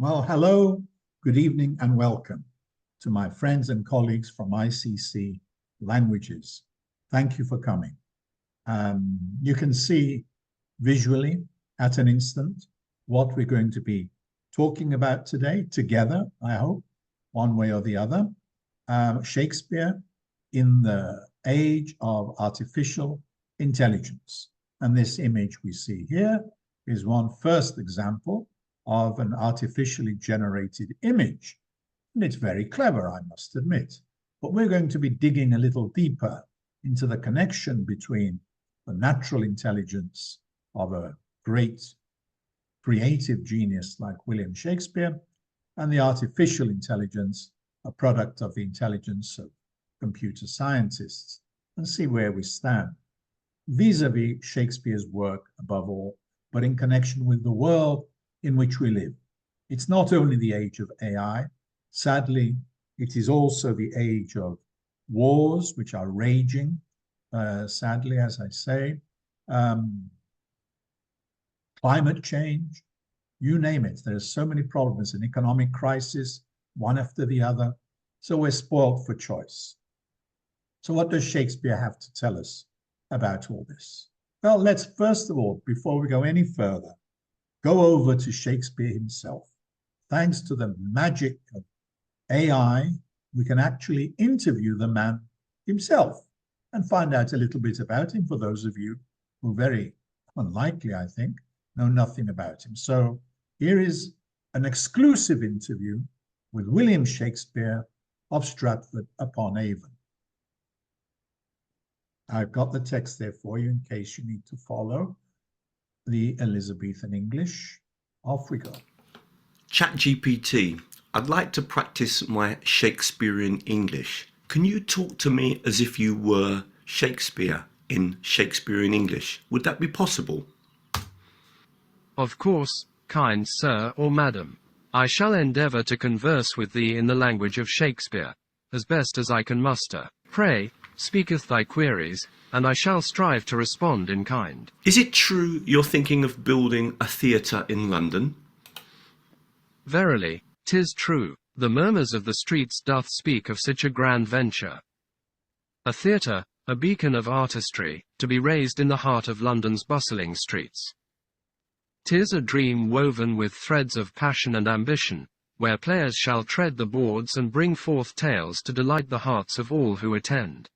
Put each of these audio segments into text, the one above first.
Well, hello, good evening, and welcome to my friends and colleagues from ICC Languages. Thank you for coming. You can see visually at an instant what we're going to be talking about today together, I hope, one way or the other. Shakespeare in the age of artificial intelligence. And this image we see here is one first example of an artificially generated image. And it's very clever, I must admit. But we're going to be digging a little deeper into the connection between the natural intelligence of a great creative genius like William Shakespeare and the artificial intelligence, a product of the intelligence of computer scientists, and see where we stand vis-a-vis Shakespeare's work above all, but in connection with the world in which we live. It's not only the age of AI. Sadly, it is also the age of wars, which are raging, sadly, as I say, climate change, you name it. There are so many problems, an economic crisis, one after the other. So we're spoiled for choice. So what does Shakespeare have to tell us about all this? Well, let's first of all, before we go any further, go over to Shakespeare himself. Thanks to the magic of AI, we can actually interview the man himself and find out a little bit about him for those of you who very unlikely, I think, know nothing about him. So here is an exclusive interview with William Shakespeare of Stratford-upon-Avon. I've got the text there for you in case you need to follow the Elizabethan English. Off we go. ChatGPT, I'd like to practice my Shakespearean English. Can you talk to me as if you were Shakespeare in Shakespearean English? Would that be possible? Of course, kind sir or madam. I shall endeavour to converse with thee in the language of Shakespeare, as best as I can muster. Pray, speaketh thy queries, and I shall strive to respond in kind. Is it true you're thinking of building a theatre in London? Verily, 'tis true, the murmurs of the streets doth speak of such a grand venture. A theatre, a beacon of artistry, to be raised in the heart of London's bustling streets. 'Tis a dream woven with threads of passion and ambition, where players shall tread the boards and bring forth tales to delight the hearts of all who attend.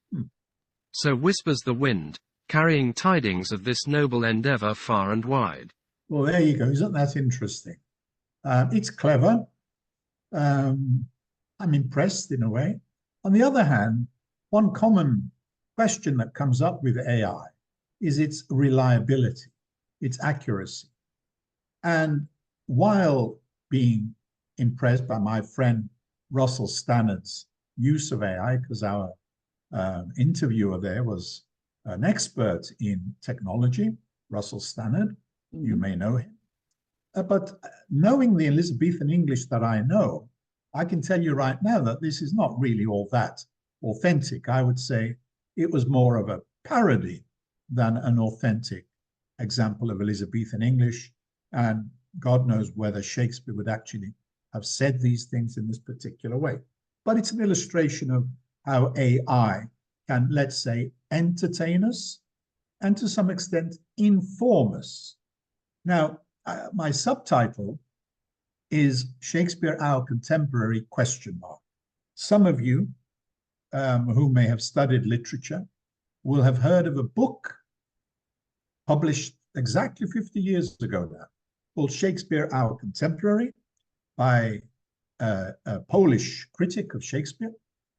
So whispers the wind, carrying tidings of this noble endeavour far and wide. Well, there you go. Isn't that interesting? It's clever. I'm impressed in a way. On the other hand, one common question that comes up with AI is its reliability, its accuracy. And while being impressed by my friend Russell Stannard's use of AI, because our interviewer there was an expert in technology, Russell Stannard, you may know him. But knowing the Elizabethan English that I know, I can tell you right now that this is not really all that authentic. I would say it was more of a parody than an authentic example of Elizabethan English. And God knows whether Shakespeare would actually have said these things in this particular way. But it's an illustration of how AI can, let's say, entertain us and to some extent inform us. Now, my subtitle is Shakespeare, Our Contemporary ? Some of you who may have studied literature will have heard of a book published exactly 50 years ago now called Shakespeare, Our Contemporary by a Polish critic of Shakespeare.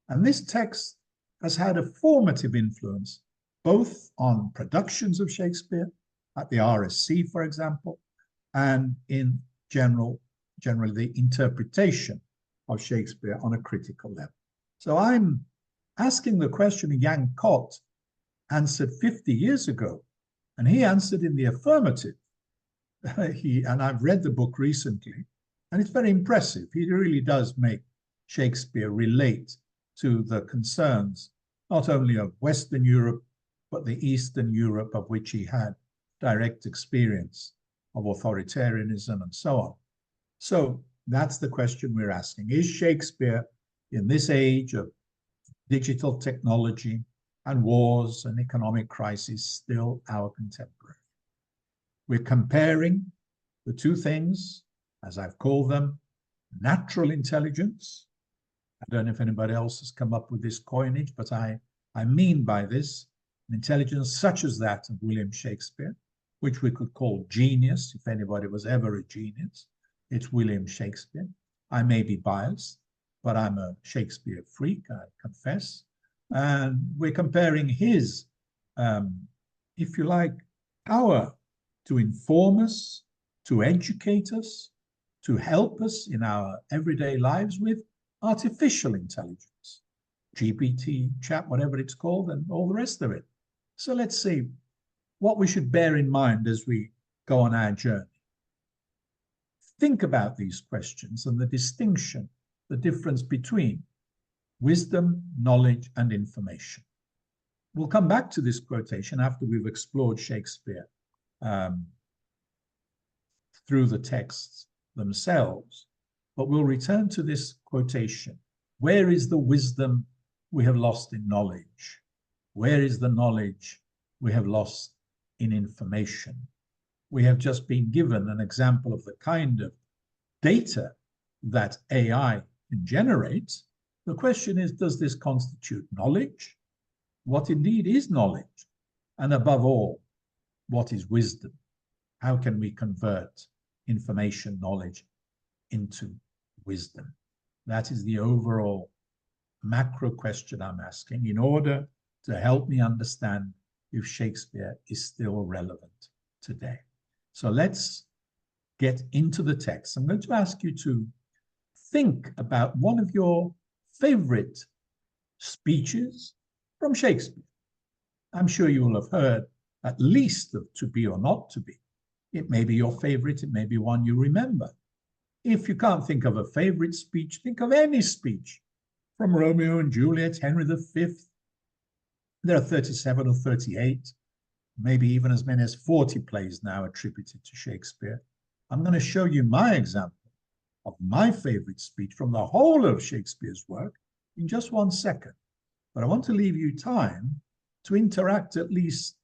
And this text has had a formative influence both on productions of Shakespeare at the RSC, for example, and in generally the interpretation of Shakespeare on a critical level. So I'm asking the question Jan Kott answered 50 years ago, and he answered in the affirmative. And I've read the book recently, and it's very impressive. He really does make Shakespeare relate to the concerns not only of Western Europe, but the Eastern Europe of which he had direct experience of authoritarianism and so on. So That's the question we're asking. Is Shakespeare, in this age of digital technology and wars and economic crisis, still our contemporary? We're comparing the two things, as I've called them, natural intelligence. I don't know if anybody else has come up with this coinage, but I mean by this an intelligence such as that of William Shakespeare, which we could call genius. If anybody was ever a genius, it's William Shakespeare. I may be biased, but I'm a Shakespeare freak, I confess. And we're comparing his, if you like, power to inform us, to educate us, to help us in our everyday lives with artificial intelligence, GPT, chat, whatever it's called, and all the rest of it. So let's see what we should bear in mind as we go on our journey. Think about these questions and the distinction, the difference between wisdom, knowledge, and information. We'll come back to this quotation after we've explored Shakespeare through the texts themselves, but we'll return to this quotation. Where is the wisdom we have lost in knowledge? Where is the knowledge we have lost in information? We have just been given an example of the kind of data that AI can generate. The question is, does this constitute knowledge? What indeed is knowledge? And above all, what is wisdom? How can we convert information, knowledge into wisdom? That is the overall macro question I'm asking in order to help me understand if Shakespeare is still relevant today. So let's get into the text. I'm going to ask you to think about one of your favorite speeches from Shakespeare. I'm sure you will have heard at least of To Be or Not to Be. It may be your favorite, it may be one you remember. If you can't think of a favorite speech, think of any speech from Romeo and Juliet, Henry V. There are 37 or 38, maybe even as many as 40 plays now attributed to Shakespeare. I'm going to show you my example of my favorite speech from the whole of Shakespeare's work in just 1 second. But I want to leave you time to interact at least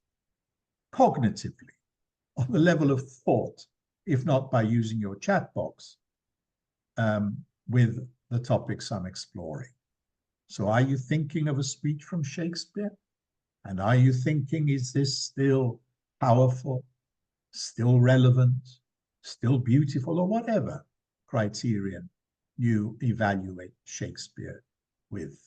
cognitively on the level of thought, if not by using your chat box, with the topics I'm exploring. So are you thinking of a speech from Shakespeare? And are you thinking, is this still powerful, still relevant, still beautiful, or whatever criterion you evaluate Shakespeare with?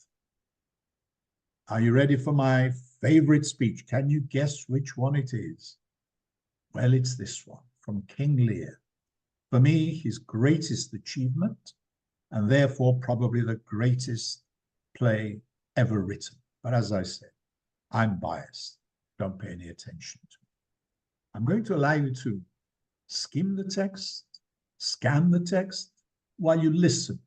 Are you ready for my favorite speech? Can you guess which one it is? Well, it's this one from King Lear. For me, his greatest achievement, and therefore probably the greatest play ever written. But as I said, I'm biased. Don't pay any attention to it. I'm going to allow you to skim the text, scan the text while you listen,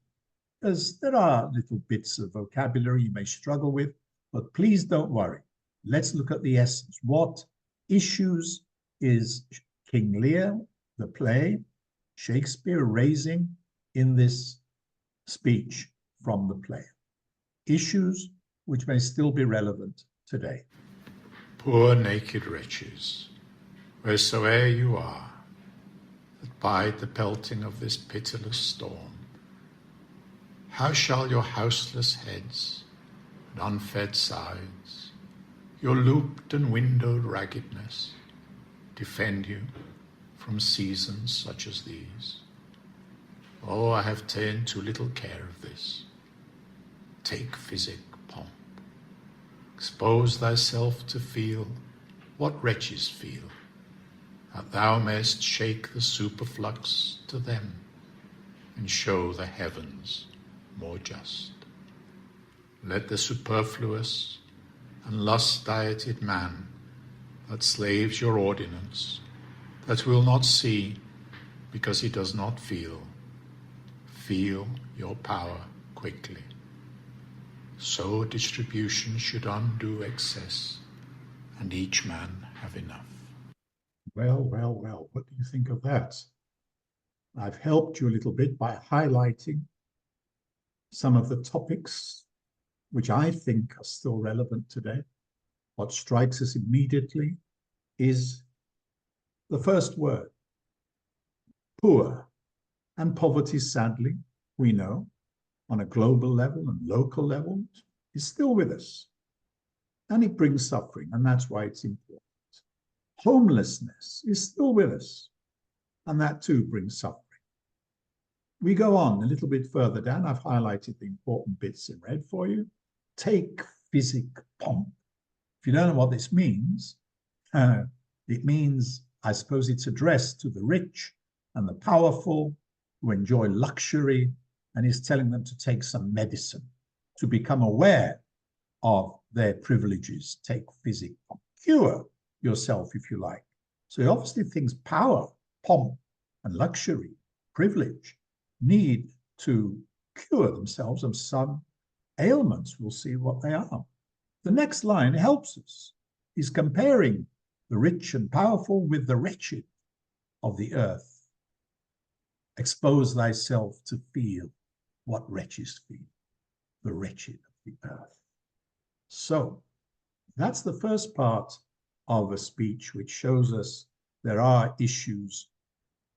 as there are little bits of vocabulary you may struggle with, but please don't worry. Let's look at the essence. What issues is King Lear, the play, Shakespeare raising in this speech from the play? Issues which may still be relevant today. Poor naked wretches, wheresoe'er you are, that bide the pelting of this pitiless storm, how shall your houseless heads and unfed sides, your looped and windowed raggedness, defend you from seasons such as these? Oh, I have ta'en too little care of this. Take physic, pomp. Expose thyself to feel what wretches feel, that thou mayst shake the superflux to them, and show the heavens more just. Let the superfluous and lust-dieted man that slaves your ordinance, that will not see because he does not feel your power quickly. So distribution should undo excess, and each man have enough. Well, well, well, what do you think of that? I've helped you a little bit by highlighting some of the topics which I think are still relevant today. What strikes us immediately is the first word, poor. And poverty, sadly, we know, on a global level and local level, is still with us. And it brings suffering, and that's why it's important. Homelessness is still with us, and that too brings suffering. We go on a little bit further down. I've highlighted the important bits in red for you. Take physic pomp. If you don't know what this means, it means, I suppose, it's addressed to the rich and the powerful who enjoy luxury, and is telling them to take some medicine to become aware of their privileges. Take physic pomp. Cure yourself, if you like. So he obviously thinks power, pomp, and luxury, privilege, need to cure themselves of some ailments. We'll see what they are. The next line helps us. He's comparing the rich and powerful with the wretched of the earth. Expose thyself to feel what wretches feel, the wretched of the earth. So that's the first part of a speech which shows us there are issues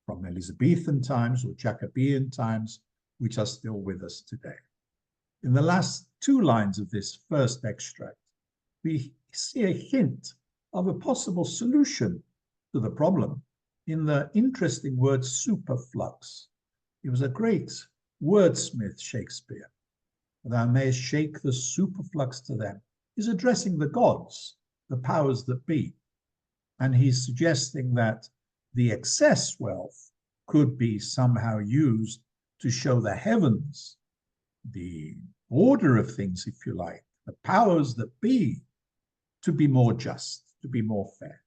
from Elizabethan times or Jacobean times which are still with us today. In the last two lines of this first extract, we see a hint of a possible solution to the problem in the interesting word superflux. He was a great wordsmith, Shakespeare. Thou mayest shake the superflux to them. He's addressing the gods, the powers that be. And he's suggesting that the excess wealth could be somehow used to show the heavens, the order of things, if you like, the powers that be, to be more just, to be more fair.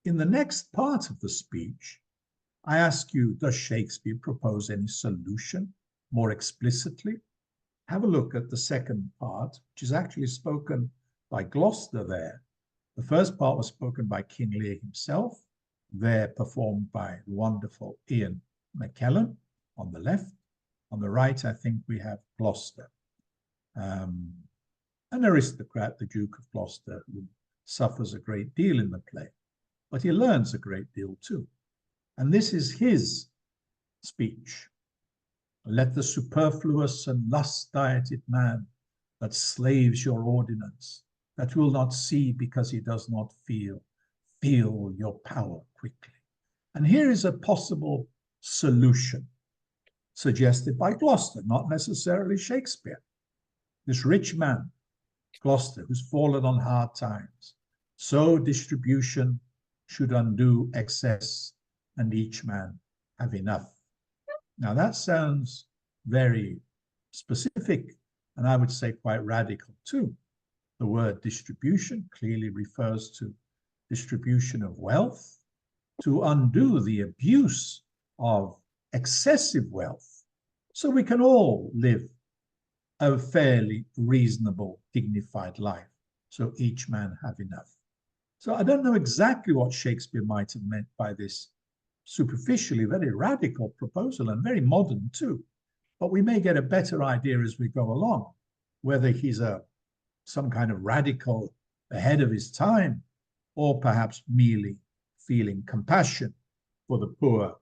In the next part of the speech, I ask you, does Shakespeare propose any solution more explicitly? Have a look at the second part, which is actually spoken by Gloucester there. The first part was spoken by King Lear himself, there performed by the wonderful Ian McKellen on the left. On the right, I think we have Gloucester, an aristocrat, the Duke of Gloucester, who suffers a great deal in the play, but he learns a great deal too. And this is his speech. Let the superfluous and lust-dieted man that slaves your ordinance, that will not see because he does not feel your power quickly. And here is a possible solution suggested by Gloucester, not necessarily Shakespeare. This rich man, Gloucester, who's fallen on hard times, so distribution should undo excess, and each man have enough. Now that sounds very specific, and I would say quite radical too. The word distribution clearly refers to distribution of wealth, to undo the abuse of excessive wealth, so we can all live a fairly reasonable, dignified life, so each man have enough. So I don't know exactly what Shakespeare might have meant by this superficially very radical proposal, and very modern too, but we may get a better idea as we go along, whether he's some kind of radical ahead of his time, or perhaps merely feeling compassion for the poor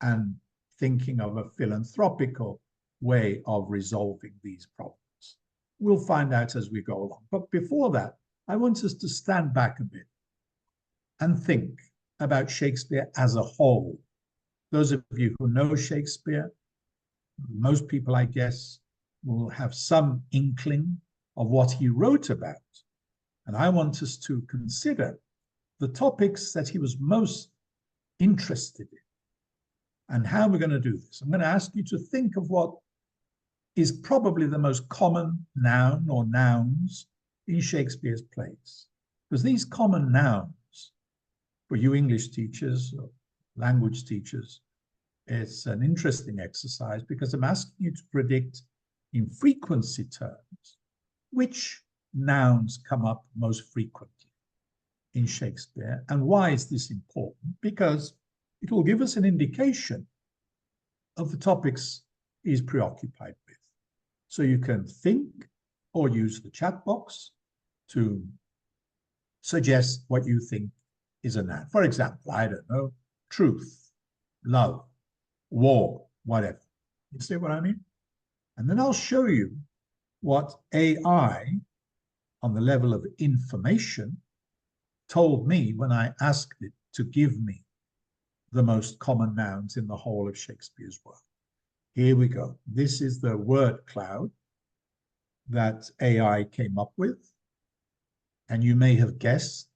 and thinking of a philanthropical way of resolving these problems. We'll find out as we go along. But before that, I want us to stand back a bit and think about Shakespeare as a whole. Those of you who know Shakespeare, most people, I guess, will have some inkling of what he wrote about. And I want us to consider the topics that he was most interested in and how we're going to do this. I'm going to ask you to think of what is probably the most common noun or nouns in Shakespeare's plays. Because these common nouns, for you English teachers or language teachers, it's an interesting exercise, because I'm asking you to predict in frequency terms which nouns come up most frequently in Shakespeare. And why is this important? Because it will give us an indication of the topics he's preoccupied with. So you can think or use the chat box to suggest what you think is a noun. For example, I don't know, truth, love, war, whatever. You see what I mean? And then I'll show you what AI on the level of information told me when I asked it to give me the most common nouns in the whole of Shakespeare's work. Here we go. This is the word cloud that AI came up with. And you may have guessed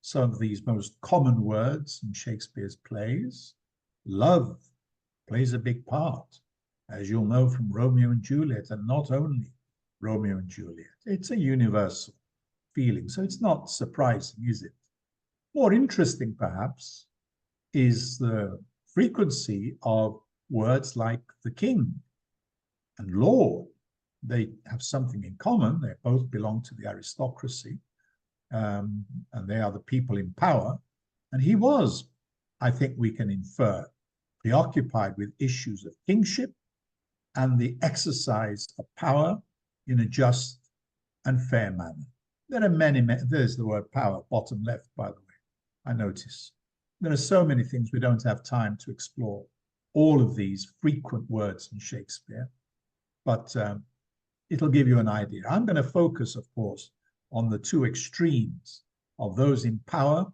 some of these most common words in Shakespeare's plays. Love plays a big part, as you'll know from Romeo and Juliet, and not only Romeo and Juliet. It's a universal feeling, so it's not surprising, is it? More interesting, perhaps, is the frequency of words like the king and lord. They have something in common. They both belong to the aristocracy, and they are the people in power. And he was, I think we can infer, preoccupied with issues of kingship and the exercise of power in a just and fair manner. There are many, there's the word power, bottom left, by the way, I notice. There are so many things we don't have time to explore, all of these frequent words in Shakespeare, but it'll give you an idea. I'm going to focus, of course, on the two extremes of those in power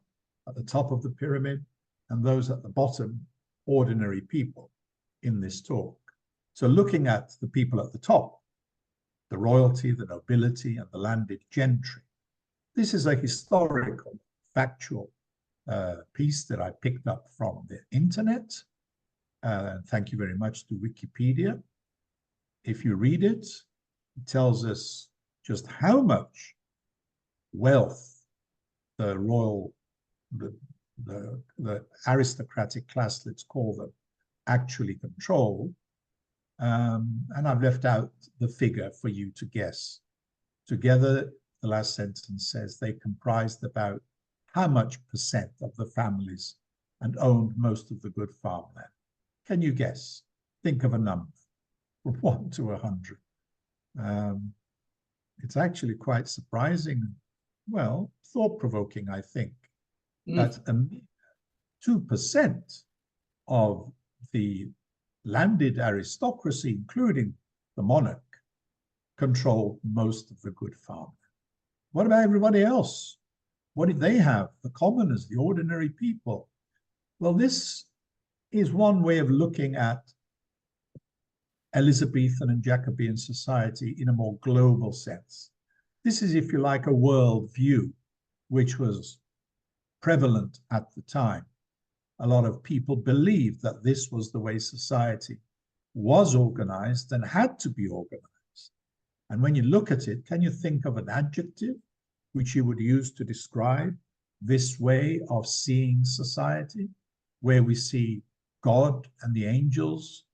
at the top of the pyramid and those at the bottom, ordinary people, in this talk. So looking at the people at the top, the royalty, the nobility, and the landed gentry, this is a historical, factual piece that I picked up from the internet. Thank you very much to Wikipedia. If you read it, it tells us just how much wealth the royal, the aristocratic class, let's call them, actually control. And I've left out the figure for you to guess. Together, the last sentence says they comprised about how much percent of the families and owned most of the good farmland. Can you guess? Think of a number from 1 to 100. It's actually quite surprising, well, thought-provoking, I think, that 2% of the landed aristocracy, including the monarch, controlled most of the good farmland. What about everybody else? What did they have? The commoners, the ordinary people. Well, this is one way of looking at Elizabethan and Jacobean society in a more global sense. This is, if you like, a world view, which was prevalent at the time. A lot of people believed that this was the way society was organized and had to be organized. And when you look at it, can you think of an adjective which you would use to describe this way of seeing society, where we see God and the angels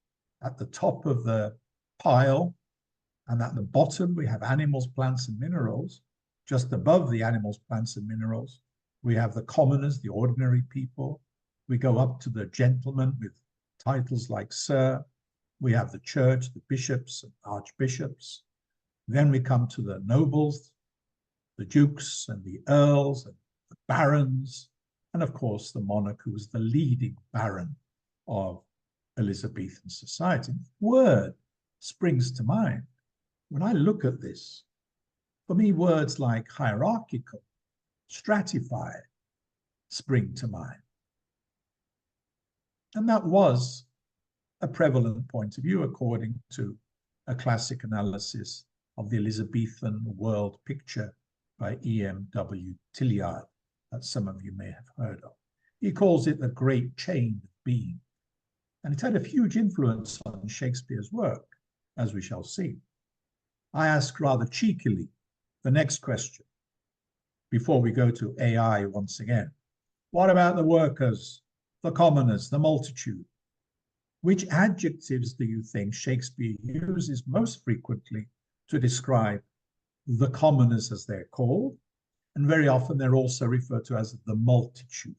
at the top of the pile, and at the bottom we have animals, plants, and minerals. Just above the animals, plants, and minerals, we have the commoners, the ordinary people. We go up to the gentlemen with titles like Sir. We have the church, the bishops and archbishops. Then we come to the nobles, the dukes and the earls and the barons, and of course the monarch, who was the leading baron of Elizabethan society. Word springs to mind. When I look at this, for me, words like hierarchical, stratified, spring to mind. And that was a prevalent point of view, according to a classic analysis of the Elizabethan world picture by E.M.W. Tilliard, that some of you may have heard of. He calls it the great chain of being. And it had a huge influence on Shakespeare's work, as we shall see. I ask rather cheekily the next question, before we go to AI once again. What about the workers, the commoners, the multitude? Which adjectives do you think Shakespeare uses most frequently to describe the commoners, as they're called? And very often they're also referred to as the multitude.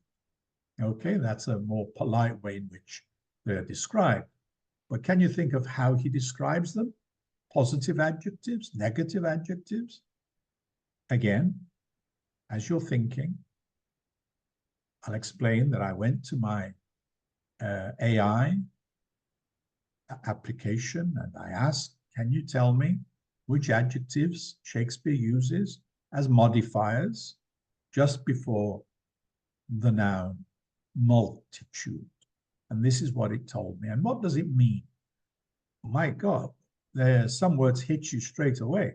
Okay, that's a more polite way in which they're described. but can you think of how he describes them? Positive adjectives, negative adjectives? Again, as you're thinking, I'll explain that I went to my AI application and I asked, can you tell me which adjectives Shakespeare uses as modifiers just before the noun multitude? And this is what it told me. And what does it mean? My God, some words hit you straight away.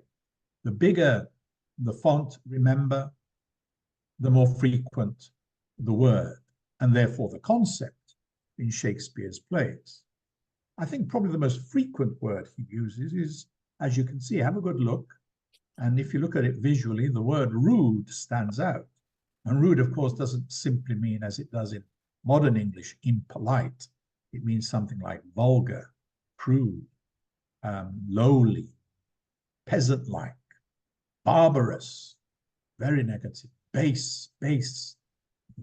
The bigger the font, remember, the more frequent the word, and therefore the concept in Shakespeare's plays. I think probably the most frequent word he uses is, as you can see, have a good look. And if you look at it visually, the word rude stands out. And rude, of course, doesn't simply mean, as it does in modern English, impolite. It means something like vulgar, crude, lowly, peasant-like, barbarous, very negative, base,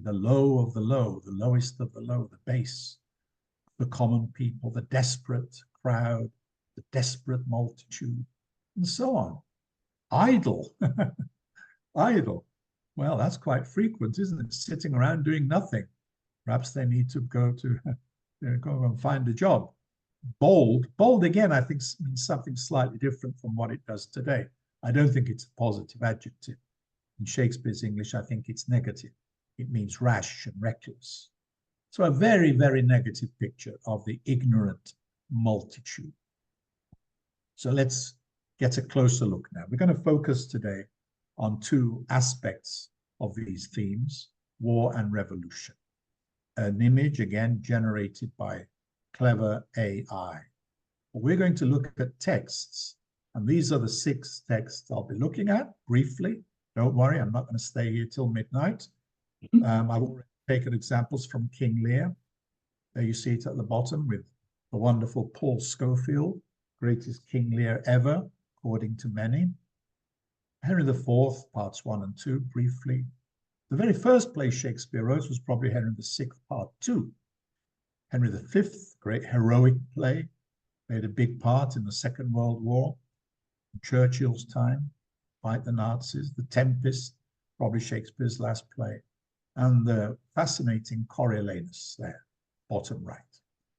the low of the low, the lowest of the low, the base, the common people, the desperate crowd, the desperate multitude, and so on. Idle, idle. Well, that's quite frequent, isn't it? Sitting around doing nothing. Perhaps they need to go and find a job. Bold again, I think means something slightly different from what it does today. I don't think it's a positive adjective. In Shakespeare's English, I think it's negative. It means rash and reckless. So a very, very negative picture of the ignorant multitude. So let's get a closer look now. We're going to focus today on two aspects of these themes, war and revolution. An image, again, generated by clever AI. We're going to look at texts, and these are the 6 texts I'll be looking at briefly. Don't worry, I'm not going to stay here till midnight. I've already taken examples from King Lear. There you see it at the bottom with the wonderful Paul Schofield, greatest King Lear ever, according to many. Henry IV, parts 1 and 2, briefly. The very first play Shakespeare wrote was probably Henry VI, part 2. Henry V, great heroic play, played a big part in the Second World War, Churchill's time, fight the Nazis. The Tempest, probably Shakespeare's last play, and the fascinating Coriolanus there, bottom right.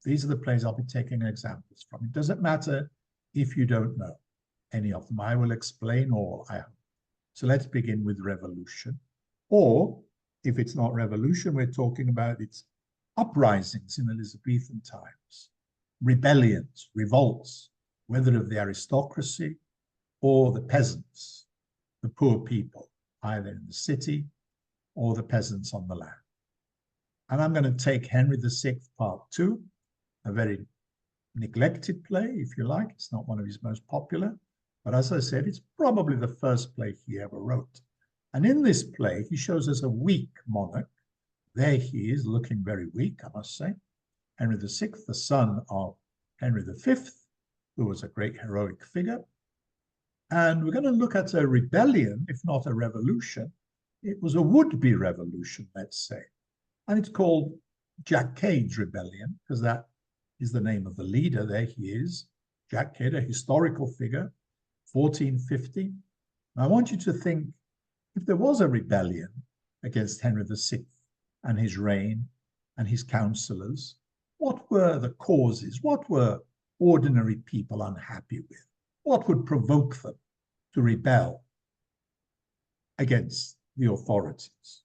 These are the plays I'll be taking examples from. It doesn't matter if you don't know any of them. I will explain all, I hope. So let's begin with revolution. Or, if it's not revolution, we're talking about its uprisings in Elizabethan times, rebellions, revolts, whether of the aristocracy or the peasants, the poor people, either in the city or the peasants on the land. And I'm going to take Henry VI, part 2, a very neglected play, if you like. It's not one of his most popular, but as I said, it's probably the first play he ever wrote. And in this play, he shows us a weak monarch. There he is, looking very weak, I must say. Henry VI, the son of Henry V, who was a great heroic figure. And we're going to look at a rebellion, if not a revolution. It was a would-be revolution, let's say. And it's called Jack Cade's Rebellion, because that is the name of the leader. There he is, Jack Cade, a historical figure, 1450. And I want you to think, if there was a rebellion against Henry VI and his reign and his counselors, what were the causes? What were ordinary people unhappy with? What would provoke them to rebel against the authorities?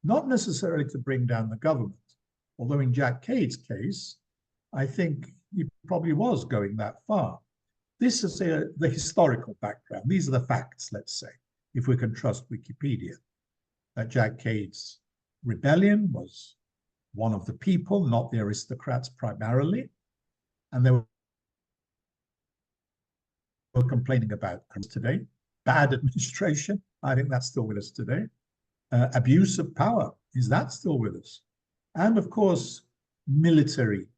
Not necessarily to bring down the government, although in Jack Cade's case, I think he probably was going that far. This is the historical background. These are the facts, let's say, if we can trust Wikipedia, that Jack Cade's rebellion was one of the people, not the aristocrats primarily, and they were complaining about today. Bad administration, I think that's still with us today. Abuse of power, is that still with us? And of course, military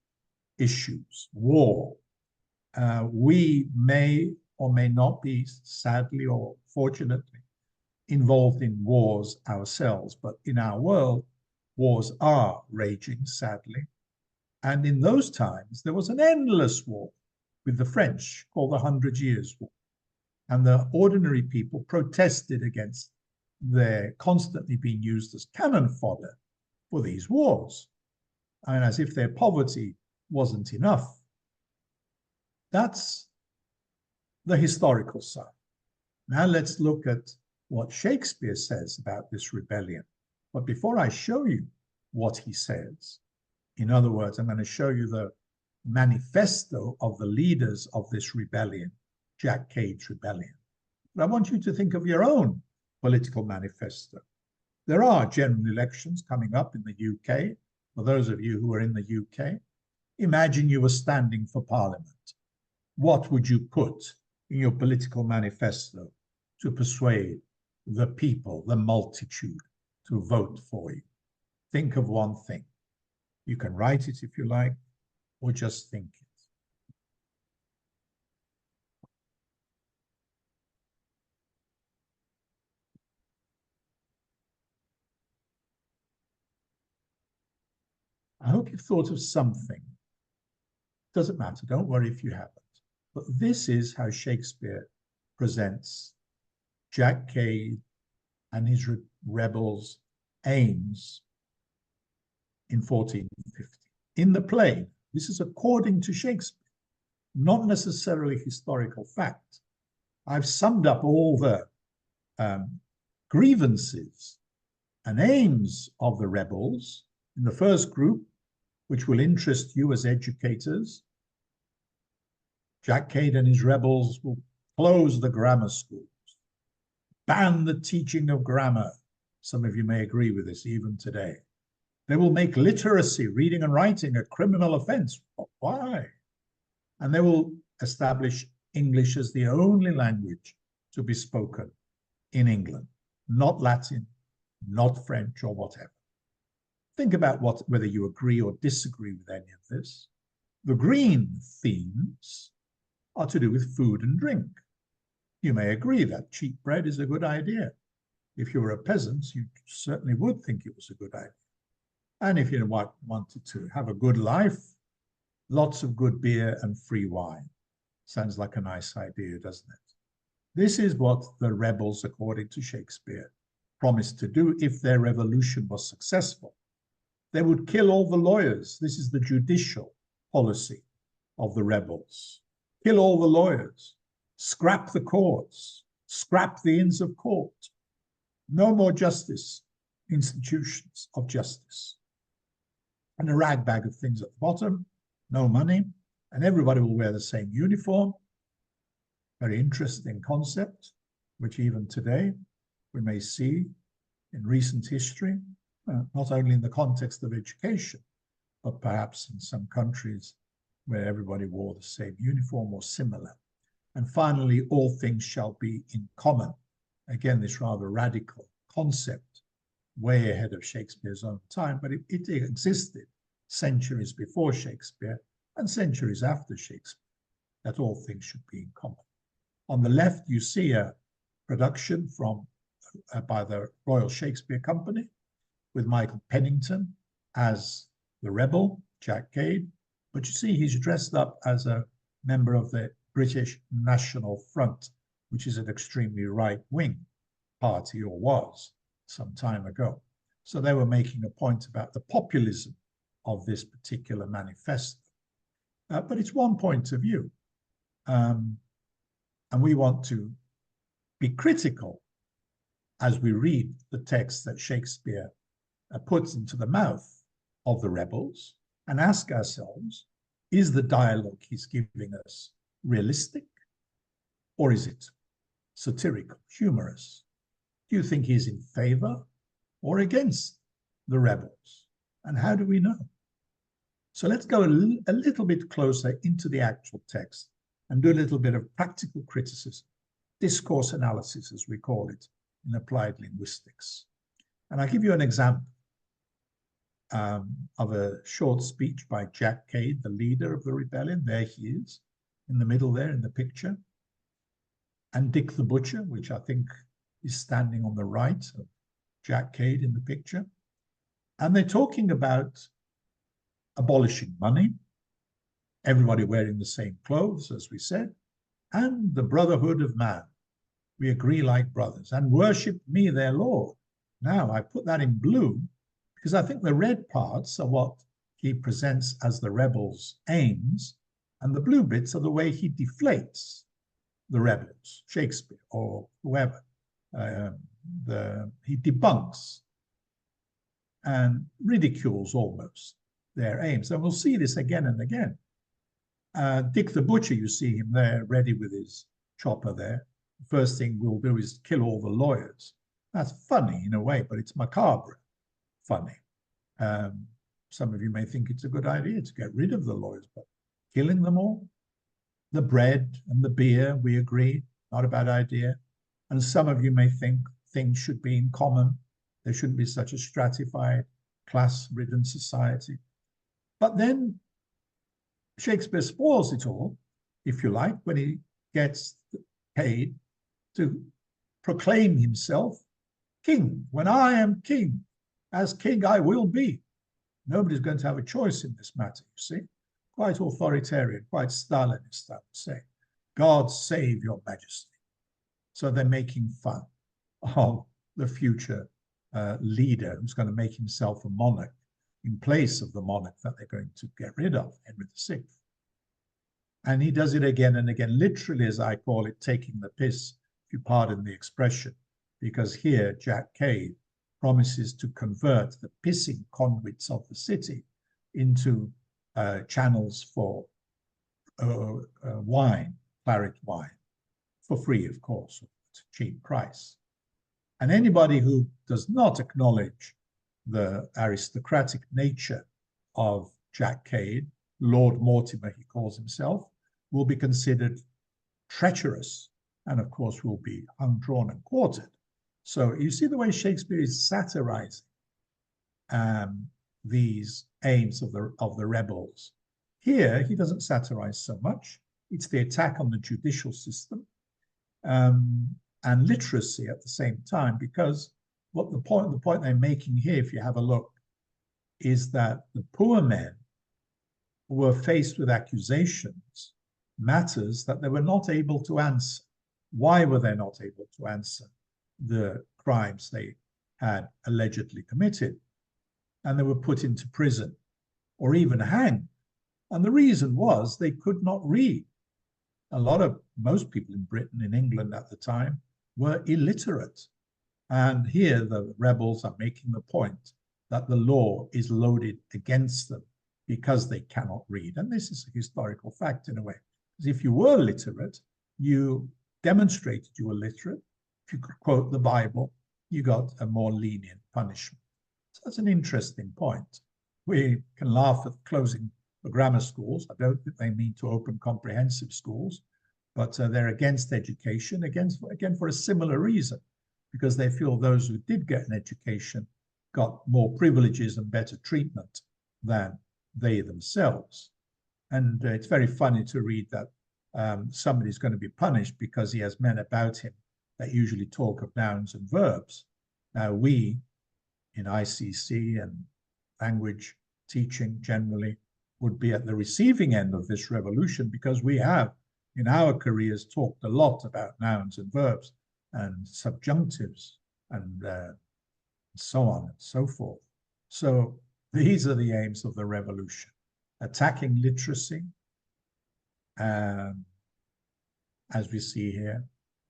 issues, war. We may or may not be, sadly or fortunately, involved in wars ourselves, but in our world, wars are raging, sadly. And in those times, there was an endless war with the French called the 100 Years' War. And the ordinary people protested against their constantly being used as cannon fodder for these wars. And as if their poverty wasn't enough. That's the historical side. Now let's look at what Shakespeare says about this rebellion. But before I show you what he says, in other words, I'm going to show you the manifesto of the leaders of this rebellion, Jack Cade's rebellion. But I want you to think of your own political manifesto. There are general elections coming up in the UK. For those of you who are in the UK, imagine you were standing for Parliament. What would you put in your political manifesto to persuade the people, the multitude, to vote for you? Think of one thing. You can write it if you like, or just think it. I hope you've thought of something. Doesn't matter, don't worry if you haven't. But this is how Shakespeare presents Jack Cade and his rebels' aims in 1450. In the play, this is according to Shakespeare, not necessarily historical fact. I've summed up all the grievances and aims of the rebels in the first group, which will interest you as educators. Jack Cade and his rebels will close the grammar schools, ban the teaching of grammar. Some of you may agree with this even today. They will make literacy, reading and writing, a criminal offense. Why? And they will establish English as the only language to be spoken in England, not Latin, not French, or whatever. Think about whether you agree or disagree with any of this. The green themes are to do with food and drink. You may agree that cheap bread is a good idea. If you were a peasant, you certainly would think it was a good idea. And if you wanted to have a good life, lots of good beer and free wine. Sounds like a nice idea, doesn't it? This is what the rebels, according to Shakespeare, promised to do if their revolution was successful. They would kill all the lawyers. This is the judicial policy of the rebels. Kill all the lawyers, scrap the courts, scrap the Inns of Court. No more justice, institutions of justice. And a rag bag of things at the bottom, no money, and everybody will wear the same uniform. Very interesting concept, which even today we may see in recent history, not only in the context of education, but perhaps in some countries where everybody wore the same uniform or similar. And finally, all things shall be in common. Again, this rather radical concept, way ahead of Shakespeare's own time, but it existed centuries before Shakespeare and centuries after Shakespeare, that all things should be in common. On the left, you see a production by the Royal Shakespeare Company with Michael Pennington as the rebel, Jack Cade. But you see, he's dressed up as a member of the British National Front, which is an extremely right-wing party, or was some time ago. So they were making a point about the populism of this particular manifesto. But it's one point of view. And we want to be critical as we read the text that Shakespeare puts into the mouth of the rebels and ask ourselves, is the dialogue he's giving us realistic, or is it satirical, humorous? Do you think he's in favor or against the rebels? And how do we know? So let's go a little bit closer into the actual text and do a little bit of practical criticism, discourse analysis, as we call it in applied linguistics. And I'll give you an example of a short speech by Jack Cade, the leader of the rebellion. There he is, in the middle there in the picture. And Dick the Butcher, which I think is standing on the right of Jack Cade in the picture. And they're talking about abolishing money, everybody wearing the same clothes, as we said, and the brotherhood of man. We agree like brothers, and worship me, their Lord. Now, I put that in blue because I think the red parts are what he presents as the rebels' aims, and the blue bits are the way he deflates the rebels, Shakespeare or whoever. He debunks and ridicules almost their aims. And we'll see this again and again. Dick the Butcher, you see him there, ready with his chopper there. The first thing we'll do is kill all the lawyers. That's funny in a way, but it's macabre funny. Some of you may think it's a good idea to get rid of the lawyers, but killing them all? The bread and the beer, we agree, not a bad idea. And some of you may think things should be in common. There shouldn't be such a stratified, class-ridden society. But then Shakespeare spoils it all, if you like, when he gets paid to proclaim himself king. When I am king, as king I will be. Nobody's going to have a choice in this matter, you see. Quite authoritarian, quite Stalinist, I would say. God save your majesty. So they're making fun of the future leader who's going to make himself a monarch in place of the monarch that they're going to get rid of, Henry VI. And he does it again and again, literally, as I call it, taking the piss, if you pardon the expression, because here Jack Cade promises to convert the pissing conduits of the city into channels for wine, claret wine, for free, of course, at a cheap price. And anybody who does not acknowledge the aristocratic nature of Jack Cade, Lord Mortimer, he calls himself, will be considered treacherous and, of course, will be hung, drawn, and quartered. So you see the way Shakespeare is satirizing these aims of the rebels. Here, he doesn't satirize so much. It's the attack on the judicial system and literacy at the same time, because what the point they're making here, if you have a look, is that the poor men were faced with accusations, matters that they were not able to answer. Why were they not able to answer the crimes they had allegedly committed? And they were put into prison or even hanged. And the reason was they could not read. Most people in Britain, in England at the time, were illiterate. And here the rebels are making the point that the law is loaded against them because they cannot read. And this is a historical fact in a way. Because if you were literate, you demonstrated you were literate. If you could quote the Bible, you got a more lenient punishment. So that's an interesting point. We can laugh at closing the grammar schools. I don't think they mean to open comprehensive schools, but they're against education, again, for a similar reason, because they feel those who did get an education got more privileges and better treatment than they themselves. And it's very funny to read that somebody's going to be punished because he has men about him that usually talk of nouns and verbs. Now, we in ICC and language teaching generally would be at the receiving end of this revolution, because we have in our careers talked a lot about nouns and verbs and subjunctives and so on and so forth. So these are the aims of the revolution: attacking literacy. As we see here,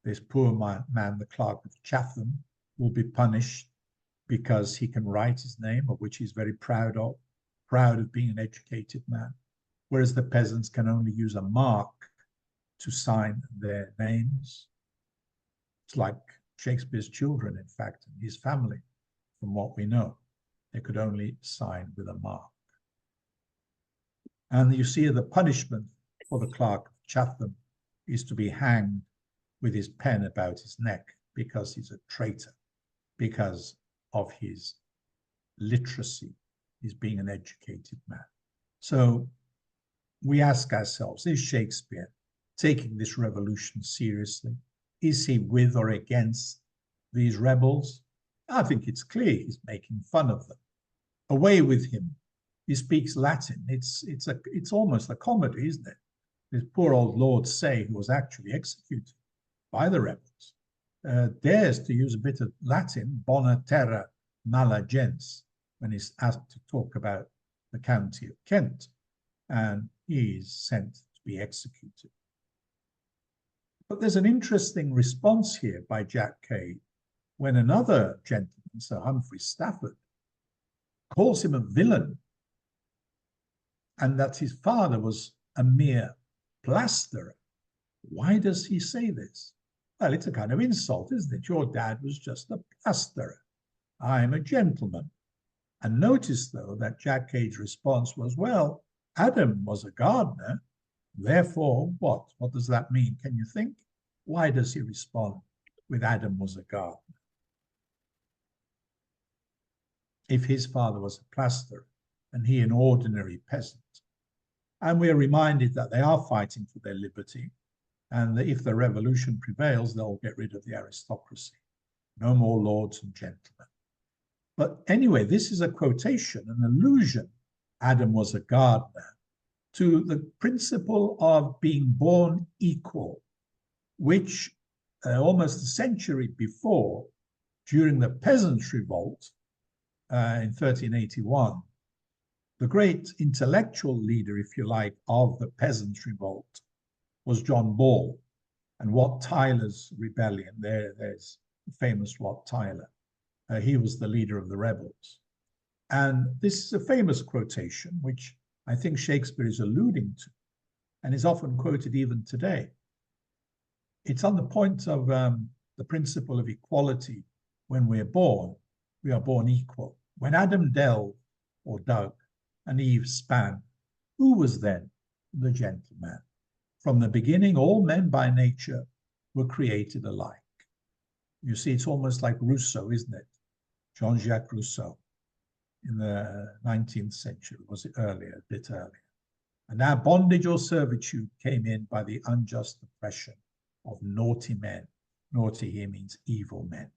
this poor man, the Clerk of Chatham, will be punished because he can write his name, of which he's very proud of being an educated man, whereas the peasants can only use a mark to sign their names. It's like Shakespeare's children, in fact, and his family, from what we know. They could only sign with a mark. And you see the punishment for the Clerk of Chatham is to be hanged with his pen about his neck because he's a traitor, because of his literacy, his being an educated man. So we ask ourselves, is Shakespeare taking this revolution seriously? Is he with or against these rebels? I think it's clear he's making fun of them. Away with him, he speaks Latin. It's almost a comedy, isn't it? This poor old Lord Say, who was actually executed by the rebels, dares to use a bit of Latin, bona terra mala gens, when he's asked to talk about the county of Kent, and he is sent to be executed. But there's an interesting response here by Jack Cade when another gentleman, Sir Humphrey Stafford, calls him a villain, and that his father was a mere plasterer. Why does he say this? Well, it's a kind of insult, isn't it? Your dad was just a plasterer. I'm a gentleman. And notice, though, that Jack Cade's response was, well, Adam was a gardener. Therefore, what? What does that mean? Can you think? Why does he respond with Adam was a gardener? If his father was a plasterer and he an ordinary peasant. And we are reminded that they are fighting for their liberty, and that if the revolution prevails, they'll get rid of the aristocracy. No more lords and gentlemen. But anyway, this is a quotation, an allusion, Adam was a gardener, to the principle of being born equal, which almost a century before, during the Peasants' Revolt in 1381, the great intellectual leader, if you like, of the Peasants' Revolt was John Ball. And Wat Tyler's rebellion, there's the famous Wat Tyler. He was the leader of the rebels. And this is a famous quotation, which I think Shakespeare is alluding to, and is often quoted even today. It's on the point of the principle of equality. When we're born, we are born equal. When Adam delved or dug and Eve span, who was then the gentleman? From the beginning, all men by nature were created alike. You see, it's almost like Rousseau, isn't it? Jean-Jacques Rousseau in the 19th century, was it earlier, a bit earlier. And now bondage or servitude came in by the unjust oppression of naughty men. Naughty here means evil men.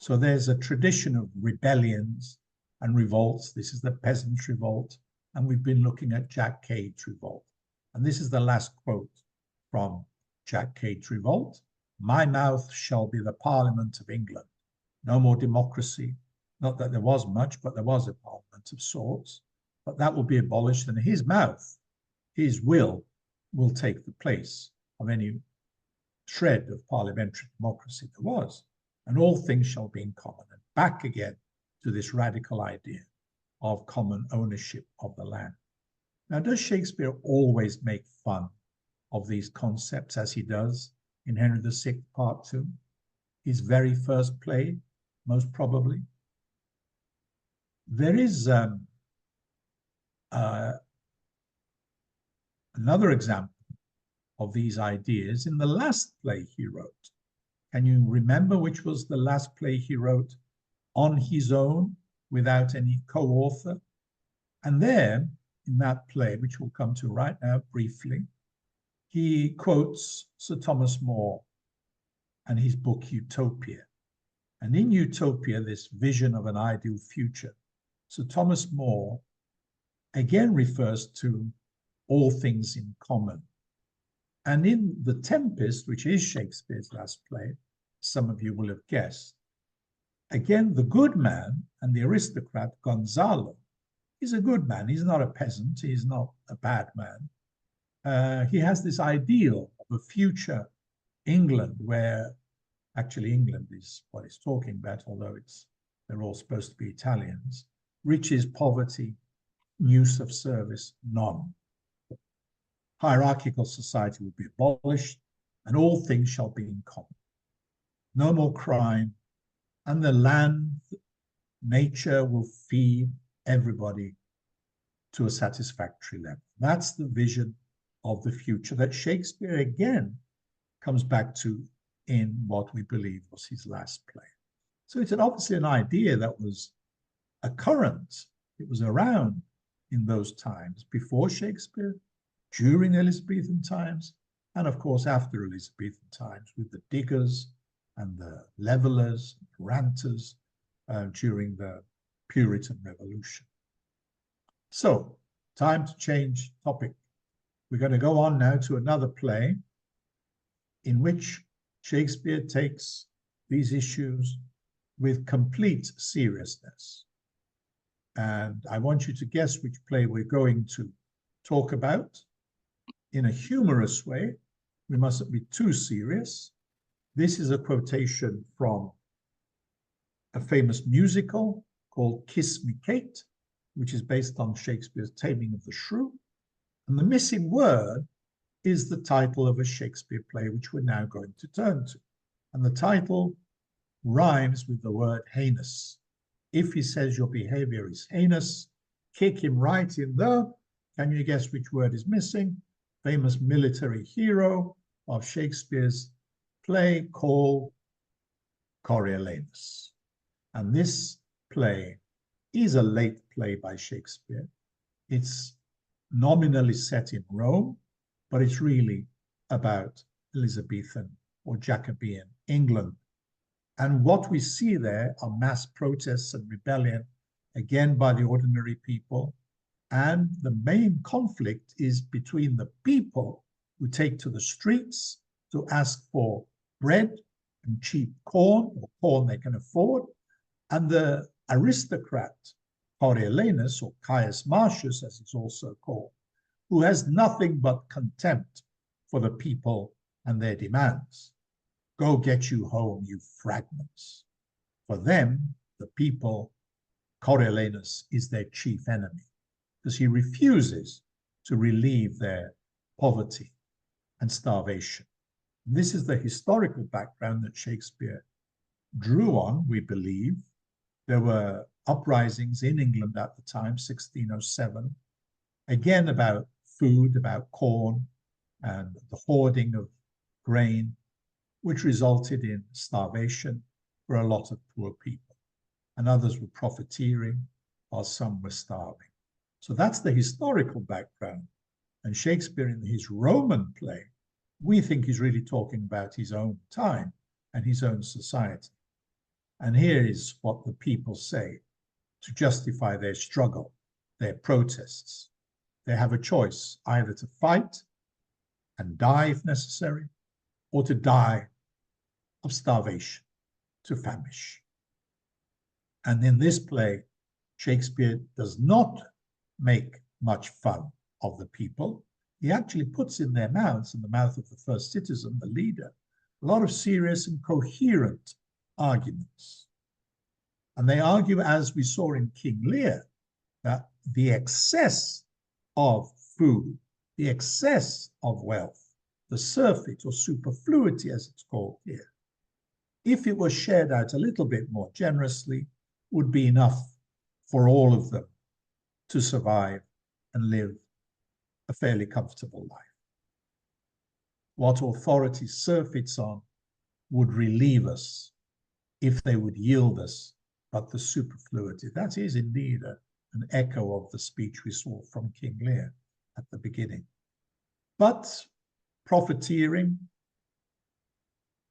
So there's a tradition of rebellions and revolts. This is the Peasants' Revolt, and we've been looking at Jack Cade's revolt. And this is the last quote from Jack Cade's revolt. My mouth shall be the Parliament of England. No more democracy. Not that there was much, but there was a parliament of sorts. But that will be abolished, and his mouth, his will take the place of any shred of parliamentary democracy there was. And all things shall be in common. And back again to this radical idea of common ownership of the land. Now, does Shakespeare always make fun of these concepts as he does in Henry VI, Part 2? His very first play, most probably. There is another example of these ideas in the last play he wrote. Can you remember which was the last play he wrote on his own without any co-author? And there, in that play, which we'll come to right now briefly, he quotes Sir Thomas More and his book Utopia. And in Utopia, this vision of an ideal future, Sir Thomas More again refers to all things in common. And in The Tempest, which is Shakespeare's last play, some of you will have guessed, again, the good man and the aristocrat Gonzalo is a good man. He's not a peasant. He's not a bad man. He has this ideal of a future England where actually England is what he's talking about, although they're all supposed to be Italians. Riches, poverty, use of service, none. Hierarchical society will be abolished, and all things shall be in common. No more crime, and the land, nature will feed everybody to a satisfactory level. That's the vision of the future that Shakespeare again comes back to in what we believe was his last play. So it's obviously an idea that was a current. It was around in those times, before Shakespeare, during Elizabethan times, and of course after Elizabethan times with the diggers and the levelers, ranters during the Puritan Revolution. So, time to change topic. We're going to go on now to another play in which Shakespeare takes these issues with complete seriousness. And I want you to guess which play we're going to talk about in a humorous way. We mustn't be too serious. This is a quotation from a famous musical called Kiss Me, Kate, which is based on Shakespeare's Taming of the Shrew. And the missing word is the title of a Shakespeare play, which we're now going to turn to. And the title rhymes with the word heinous. If he says your behavior is heinous, kick him right in the, can you guess which word is missing? Famous military hero of Shakespeare's play called Coriolanus. And this play is a late play by Shakespeare. It's nominally set in Rome, but it's really about Elizabethan or Jacobean England. And what we see there are mass protests and rebellion, again by the ordinary people. And the main conflict is between the people who take to the streets to ask for bread and cheap corn, or corn they can afford, and the aristocrat Coriolanus, or Caius Marcius as he's also called, who has nothing but contempt for the people and their demands. Go get you home, you fragments. For them, the people, Coriolanus is their chief enemy, because he refuses to relieve their poverty and starvation. And this is the historical background that Shakespeare drew on, we believe. There were uprisings in England at the time, 1607, again about food, about corn, and the hoarding of grain, which resulted in starvation for a lot of poor people. And others were profiteering, while some were starving. So that's the historical background. And Shakespeare, in his Roman play, we think he's really talking about his own time and his own society. And here is what the people say to justify their struggle, their protests. They have a choice, either to fight and die if necessary, or to die of starvation, to famish. And in this play, Shakespeare does not make much fun of the people. He actually puts in their mouths, in the mouth of the first citizen, the leader, a lot of serious and coherent arguments. And they argue, as we saw in King Lear, that the excess of food, the excess of wealth, the surfeit or superfluity, as it's called here, if it was shared out a little bit more generously, would be enough for all of them to survive and live a fairly comfortable life. What authority surfeits on would relieve us if they would yield us but the superfluity. That is indeed an echo of the speech we saw from King Lear at the beginning. But profiteering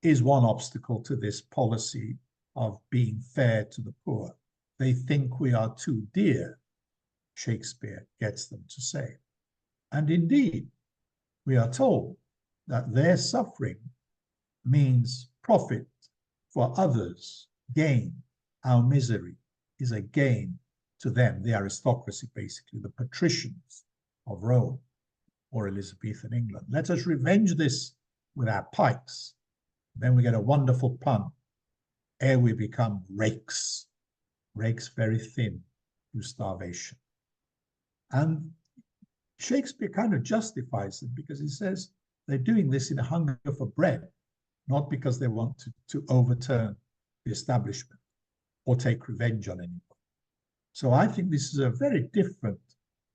is one obstacle to this policy of being fair to the poor. They think we are too dear, Shakespeare gets them to say. And indeed, we are told that their suffering means profit for others, gain. Our misery is a gain to them, the aristocracy, basically, the patricians of Rome or Elizabethan England. Let us revenge this with our pikes. Then we get a wonderful pun. Ere we become rakes, rakes very thin through starvation. And Shakespeare kind of justifies it because he says they're doing this in a hunger for bread, not because they want to overturn the establishment or take revenge on anyone. So I think this is a very different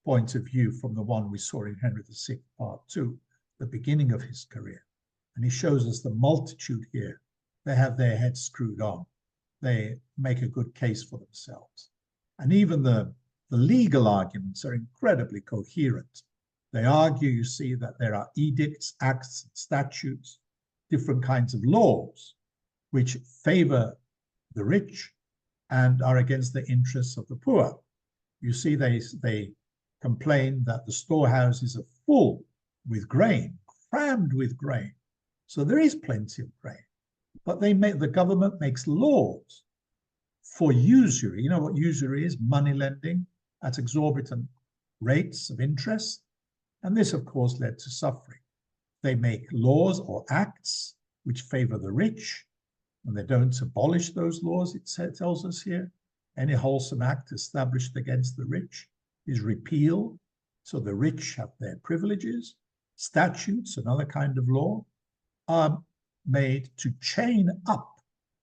point of view from the one we saw in Henry VI, Part 2, the beginning of his career. And he shows us the multitude here. They have their heads screwed on. They make a good case for themselves. And even the legal arguments are incredibly coherent. They argue, you see, that there are edicts, acts, statutes, different kinds of laws, which favor the rich and are against the interests of the poor. You see, they complained that the storehouses are full with grain, crammed with grain. So there is plenty of grain, but the government makes laws for usury. You know what usury is? Money lending at exorbitant rates of interest. And this, of course, led to suffering. They make laws or acts which favor the rich, and they don't abolish those laws, it tells us here. Any wholesome act established against the rich is repealed, so the rich have their privileges. Statutes, another kind of law, are made to chain up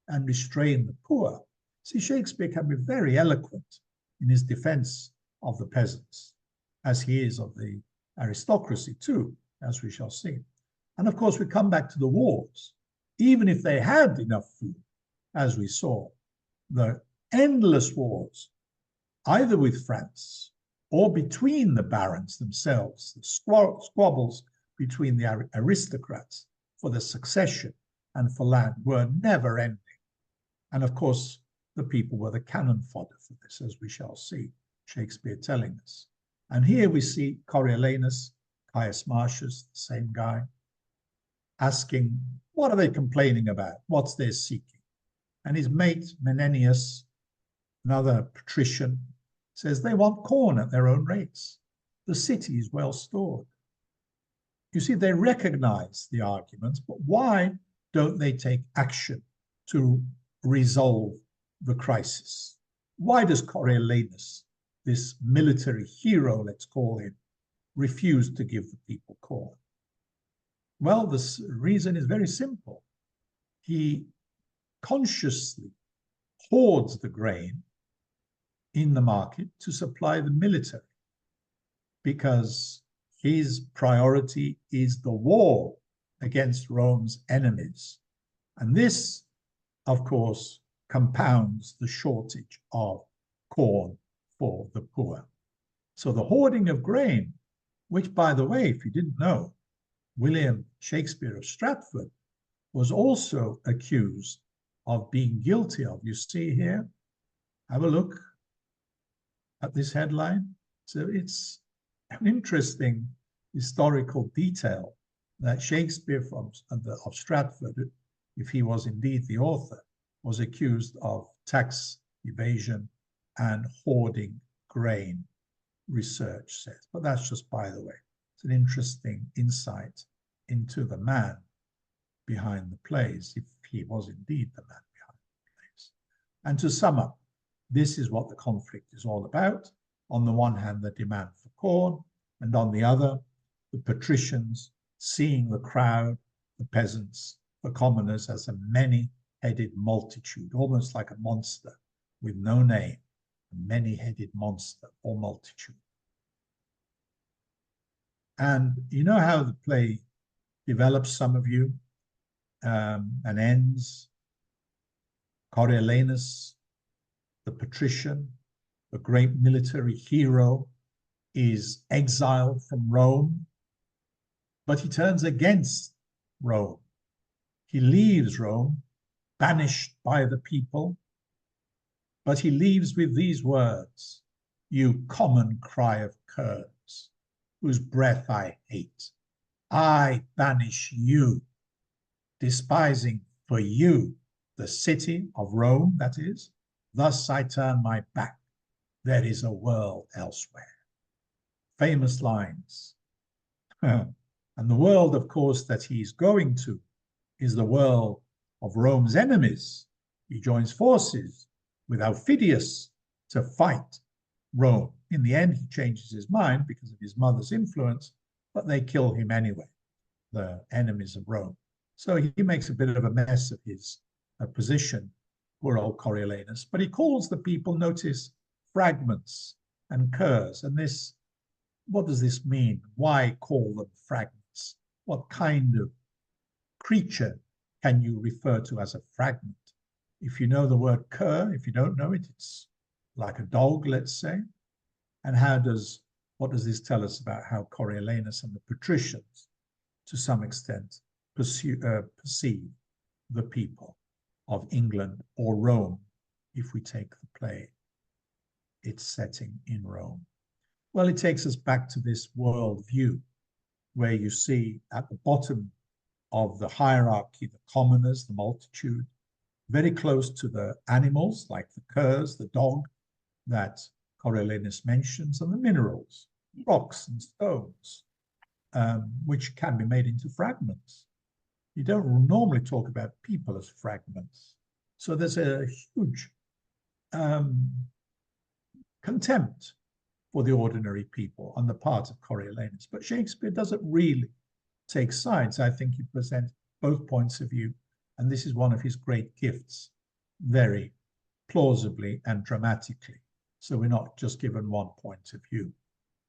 and restrain the poor. See, Shakespeare can be very eloquent in his defense of the peasants, as he is of the aristocracy too, as we shall see. And of course, we come back to the wars. Even if they had enough food, as we saw, the endless wars, either with France or between the barons themselves, the squabbles between the aristocrats for the succession and for land were never ending. And of course, the people were the cannon fodder for this, as we shall see, Shakespeare telling us. And here we see Coriolanus, Caius Marcius, the same guy, asking, what are they complaining about? What's their seeking? And his mate, Menenius, another patrician, says they want corn at their own rates. The city is well stored. You see, they recognize the arguments, but why don't they take action to resolve the crisis? Why does Coriolanus, this military hero, let's call him, refuse to give the people corn? Well, the reason is very simple. He consciously hoards the grain in the market to supply the military, because his priority is the war against Rome's enemies. And this, of course, compounds the shortage of corn for the poor. So the hoarding of grain, which, by the way, if you didn't know, William Shakespeare of Stratford was also accused of being guilty of. You see here, have a look at this headline. So it's an interesting historical detail that Shakespeare of Stratford, if he was indeed the author, was accused of tax evasion and hoarding grain, research says. But that's just by the way. It's an interesting insight into the man behind the plays, if he was indeed the man behind the plays. And to sum up, this is what the conflict is all about. On the one hand, the demand for corn, and on the other, the patricians seeing the crowd, the peasants, the commoners as a many-headed multitude, almost like a monster with no name, a many-headed monster or multitude. And you know how the play develops, some of you, and ends. Coriolanus, the patrician, the great military hero, is exiled from Rome, but he turns against Rome. He leaves Rome, banished by the people, but he leaves with these words, "You common cry of curs, whose breath I hate, I banish you, despising for you the city of Rome, that is, thus I turn my back, there is a world elsewhere." Famous lines. And the world, of course, that he's going to is the world of Rome's enemies. He joins forces with Aufidius to fight Rome. In the end, he changes his mind because of his mother's influence, but they kill him anyway, the enemies of Rome. So he makes a bit of a mess of his position, poor old Coriolanus. But he calls the people, notice, fragments and curs. And this, what does this mean? Why call them fragments? What kind of creature can you refer to as a fragment? If you know the word cur, if you don't know it, it's like a dog, let's say. And what does this tell us about how Coriolanus and the patricians, to some extent, perceive the people of England or Rome, if we take the play, its setting in Rome? Well, it takes us back to this world view where you see at the bottom of the hierarchy, the commoners, the multitude, very close to the animals like the curs, the dog that Coriolanus mentions, and the minerals, rocks and stones, which can be made into fragments. You don't normally talk about people as fragments. So there's a huge contempt for the ordinary people on the part of Coriolanus. But Shakespeare doesn't really take sides. I think he presents both points of view, and this is one of his great gifts, very plausibly and dramatically. So we're not just given one point of view.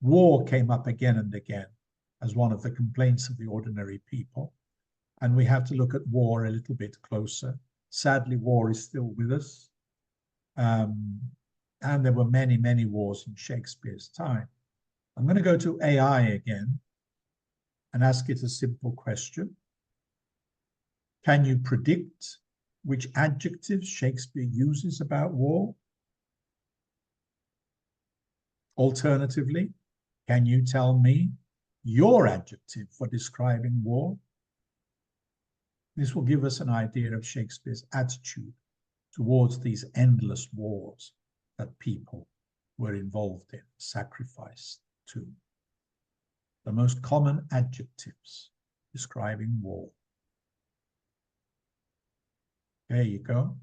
War came up again and again as one of the complaints of the ordinary people, and we have to look at war a little bit closer. Sadly, war is still with us. And there were many, many wars in Shakespeare's time. I'm going to go to AI again and ask it a simple question. Can you predict which adjectives Shakespeare uses about war? Alternatively, can you tell me your adjective for describing war? This will give us an idea of Shakespeare's attitude towards these endless wars that people were involved in, sacrificed to. The most common adjectives describing war. There you go.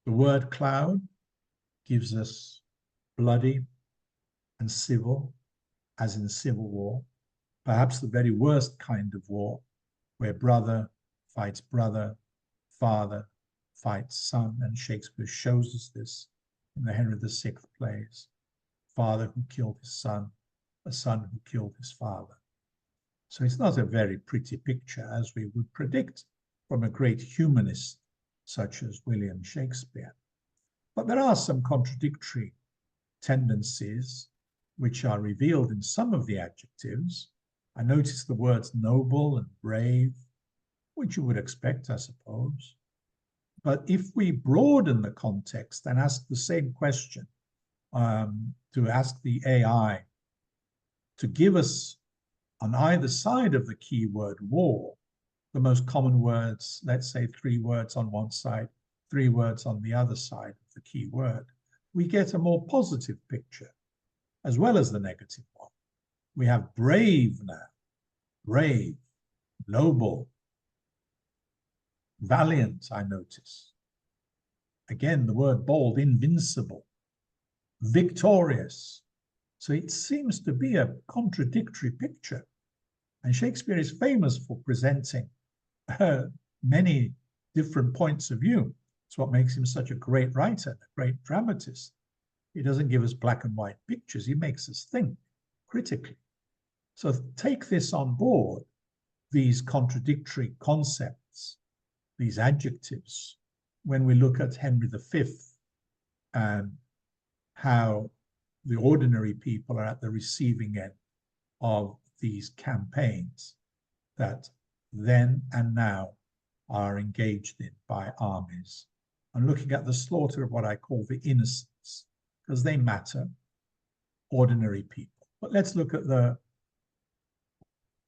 The word cloud gives us bloody and civil, as in civil war, perhaps the very worst kind of war, where brother fights brother, father fights son, and Shakespeare shows us this in the Henry VI plays. Father who killed his son, a son who killed his father. So it's not a very pretty picture, as we would predict from a great humanist such as William Shakespeare. But there are some contradictory tendencies which are revealed in some of the adjectives. I notice the words noble and brave, which you would expect, I suppose. But if we broaden the context and ask the same question, to ask the AI to give us on either side of the keyword war, the most common words, let's say 3 words on one side, 3 words on the other side of the key word, we get a more positive picture, as well as the negative one. We have brave now, brave, noble, valiant, I notice. Again, the word bold, invincible, victorious. So it seems to be a contradictory picture. And Shakespeare is famous for presenting many different points of view. It's what makes him such a great writer, a great dramatist. He doesn't give us black and white pictures. He makes us think critically. So take this on board, these contradictory concepts, these adjectives, when we look at Henry V and how the ordinary people are at the receiving end of these campaigns that then and now are engaged in by armies, and looking at the slaughter of what I call the innocents, because they matter, ordinary people. But let's look at the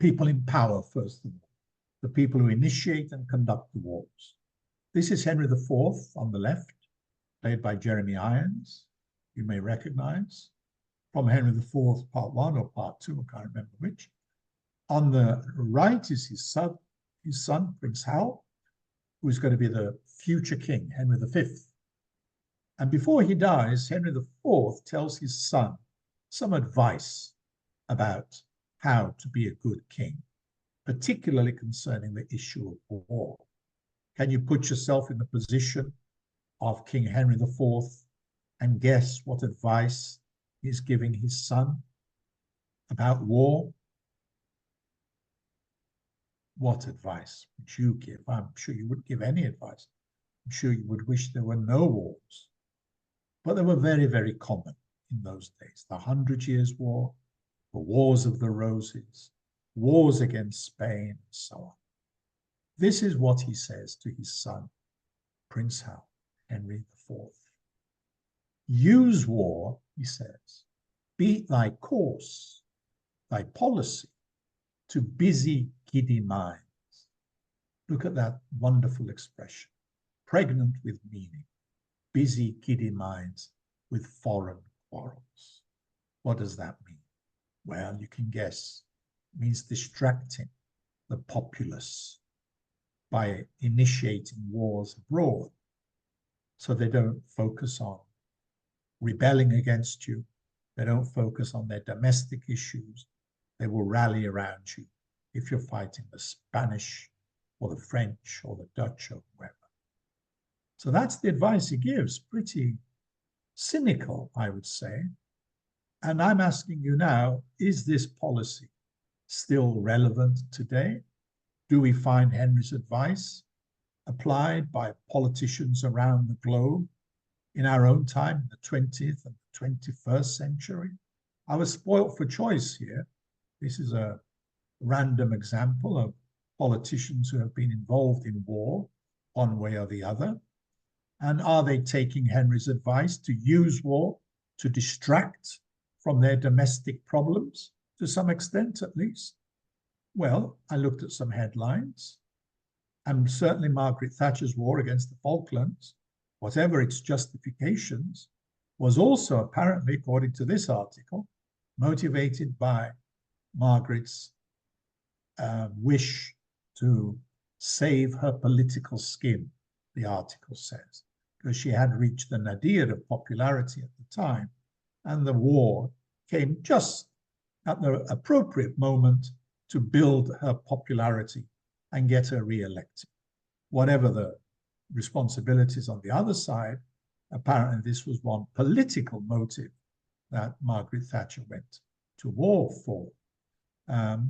people in power first of all, the people who initiate and conduct the wars. This is Henry IV on the left, played by Jeremy Irons, you may recognize, from Henry IV Part 1 or Part 2, I can't remember which. On the right is his son, Prince Hal, who's going to be the future king, Henry V. And before he dies, Henry IV tells his son some advice about how to be a good king, particularly concerning the issue of war. Can you put yourself in the position of King Henry IV and guess what advice he's giving his son about war? What advice would you give? I'm sure you wouldn't give any advice. I'm sure you would wish there were no wars. But they were very, very common in those days. The 100 Years' War, the Wars of the Roses, wars against Spain, and so on. This is what he says to his son, Prince Hal, Henry IV. Use war, he says, beat thy course, thy policy, to busy giddy minds. Look at that wonderful expression, pregnant with meaning. Busy giddy minds with foreign quarrels. What does that mean? Well, you can guess. It means distracting the populace by initiating wars abroad, so they don't focus on rebelling against you. They don't focus on their domestic issues. They will rally around you if you're fighting the Spanish or the French or the Dutch or whoever. So that's the advice he gives. Pretty cynical, I would say. And I'm asking you now, is this policy still relevant today? Do we find Henry's advice applied by politicians around the globe in our own time, in the 20th and 21st century? I was spoilt for choice here. This is a random example of politicians who have been involved in war, one way or the other. And are they taking Henry's advice to use war to distract from their domestic problems, to some extent at least? Well, I looked at some headlines, and certainly Margaret Thatcher's war against the Falklands, whatever its justifications, was also apparently, according to this article, motivated by Margaret's wish to save her political skin, the article says, because she had reached the nadir of popularity at the time, and the war came just at the appropriate moment to build her popularity and get her re-elected. Whatever the responsibilities on the other side, apparently this was one political motive that Margaret Thatcher went to war for.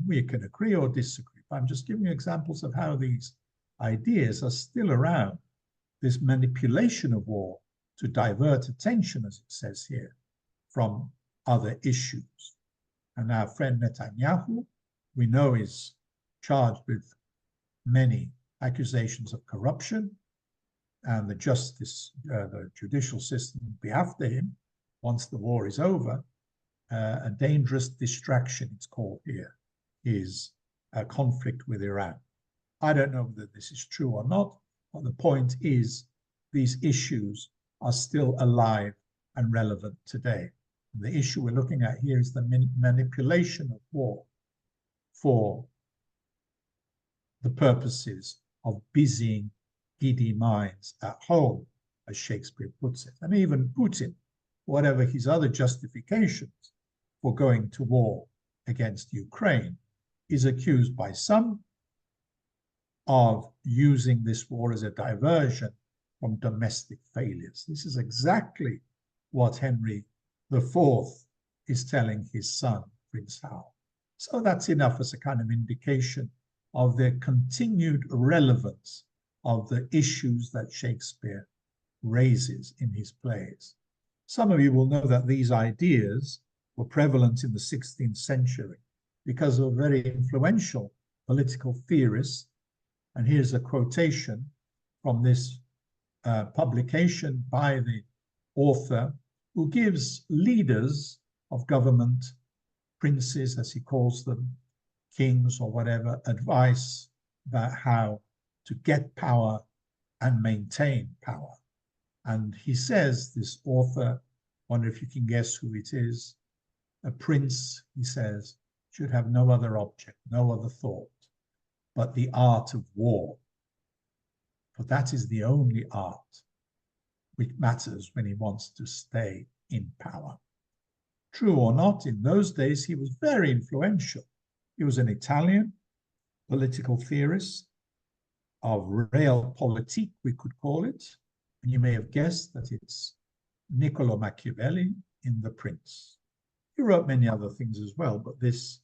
We can agree or disagree. I'm just giving you examples of how these ideas are still around. This manipulation of war to divert attention, as it says here, from other issues. And our friend Netanyahu, we know, is charged with many accusations of corruption, and the judicial system will be after him once the war is over. A dangerous distraction, it's called here, is a conflict with Iran. I don't know whether this is true or not, but the point is these issues are still alive and relevant today. And the issue we're looking at here is the manipulation of war for the purposes of busying giddy minds at home, as Shakespeare puts it. And even Putin, whatever his other justifications for going to war against Ukraine, is accused by some of using this war as a diversion from domestic failures. This is exactly what Henry IV is telling his son, Prince Hal. So that's enough as a kind of indication of the continued relevance of the issues that Shakespeare raises in his plays. Some of you will know that these ideas were prevalent in the 16th century because of a very influential political theorist. And here's a quotation from this publication by the author, who gives leaders of government, princes as he calls them, kings or whatever, advice about how to get power and maintain power. And he says, this author, wonder if you can guess who it is, a prince, he says, should have no other object, no other thought, but the art of war. For that is the only art which matters when he wants to stay in power. True or not, in those days, he was very influential. He was an Italian political theorist of realpolitik, we could call it. And you may have guessed that it's Niccolo Machiavelli in The Prince. He wrote many other things as well, but this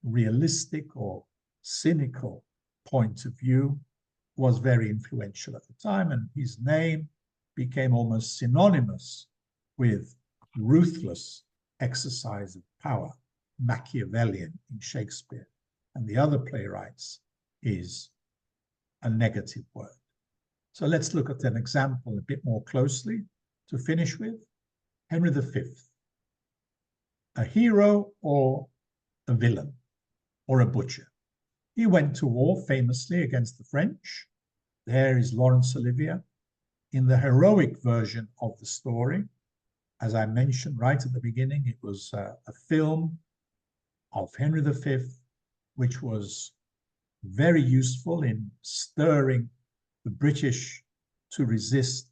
realistic or cynical point of view was very influential at the time, and his name became almost synonymous with ruthless exercise of power, Machiavellian in Shakespeare, and the other playwrights is a negative word. So let's look at an example a bit more closely to finish with. Henry V. a hero or a villain or a butcher. He went to war famously against the French. There is Laurence Olivier. In the heroic version of the story, as I mentioned right at the beginning, it was a film of Henry V, which was very useful in stirring the British to resist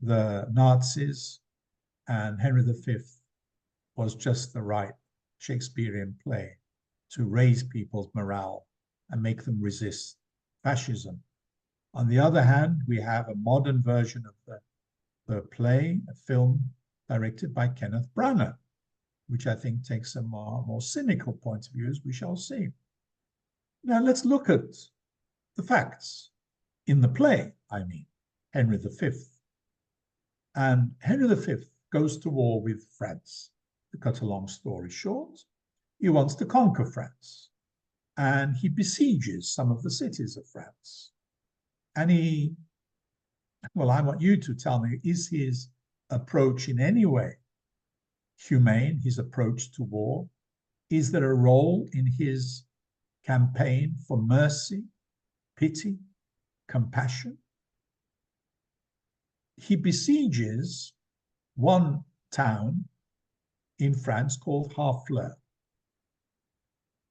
the Nazis, and Henry V was just the right Shakespearean play to raise people's morale and make them resist fascism. On the other hand, we have a modern version of the play, a film directed by Kenneth Branagh, which I think takes a more cynical point of view, as we shall see. Now let's look at the facts. In the play, I mean, Henry V. And Henry V goes to war with France. To cut a long story short, he wants to conquer France. And he besieges some of the cities of France. And well, I want you to tell me, is his approach in any way humane, his approach to war? Is there a role in his campaign for mercy, pity, compassion? He besieges one town in France called Harfleur.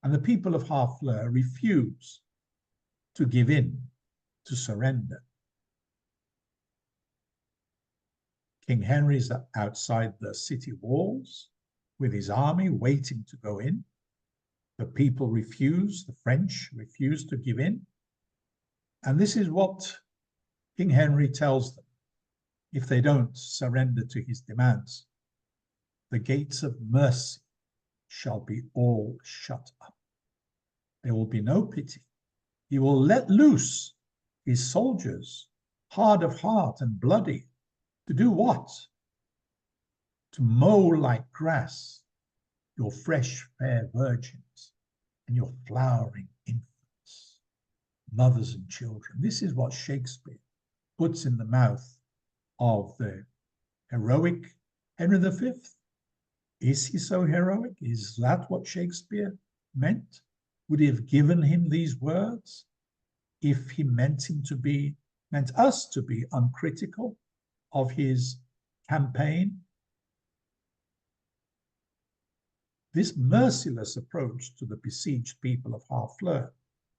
And the people of Harfleur refuse to give in, to surrender. King Henry is outside the city walls with his army waiting to go in. The people refuse, the French refuse to give in. And this is what King Henry tells them. If they don't surrender to his demands, the gates of mercy shall be all shut up. There will be no pity. He will let loose his soldiers, hard of heart and bloody, to do what? To mow like grass your fresh fair virgins and your flowering infants, mothers and children. This is what Shakespeare puts in the mouth of the heroic Henry V. Is he so heroic? Is that what Shakespeare meant? Would he have given him these words if he meant us to be uncritical of his campaign? This merciless approach to the besieged people of Harfleur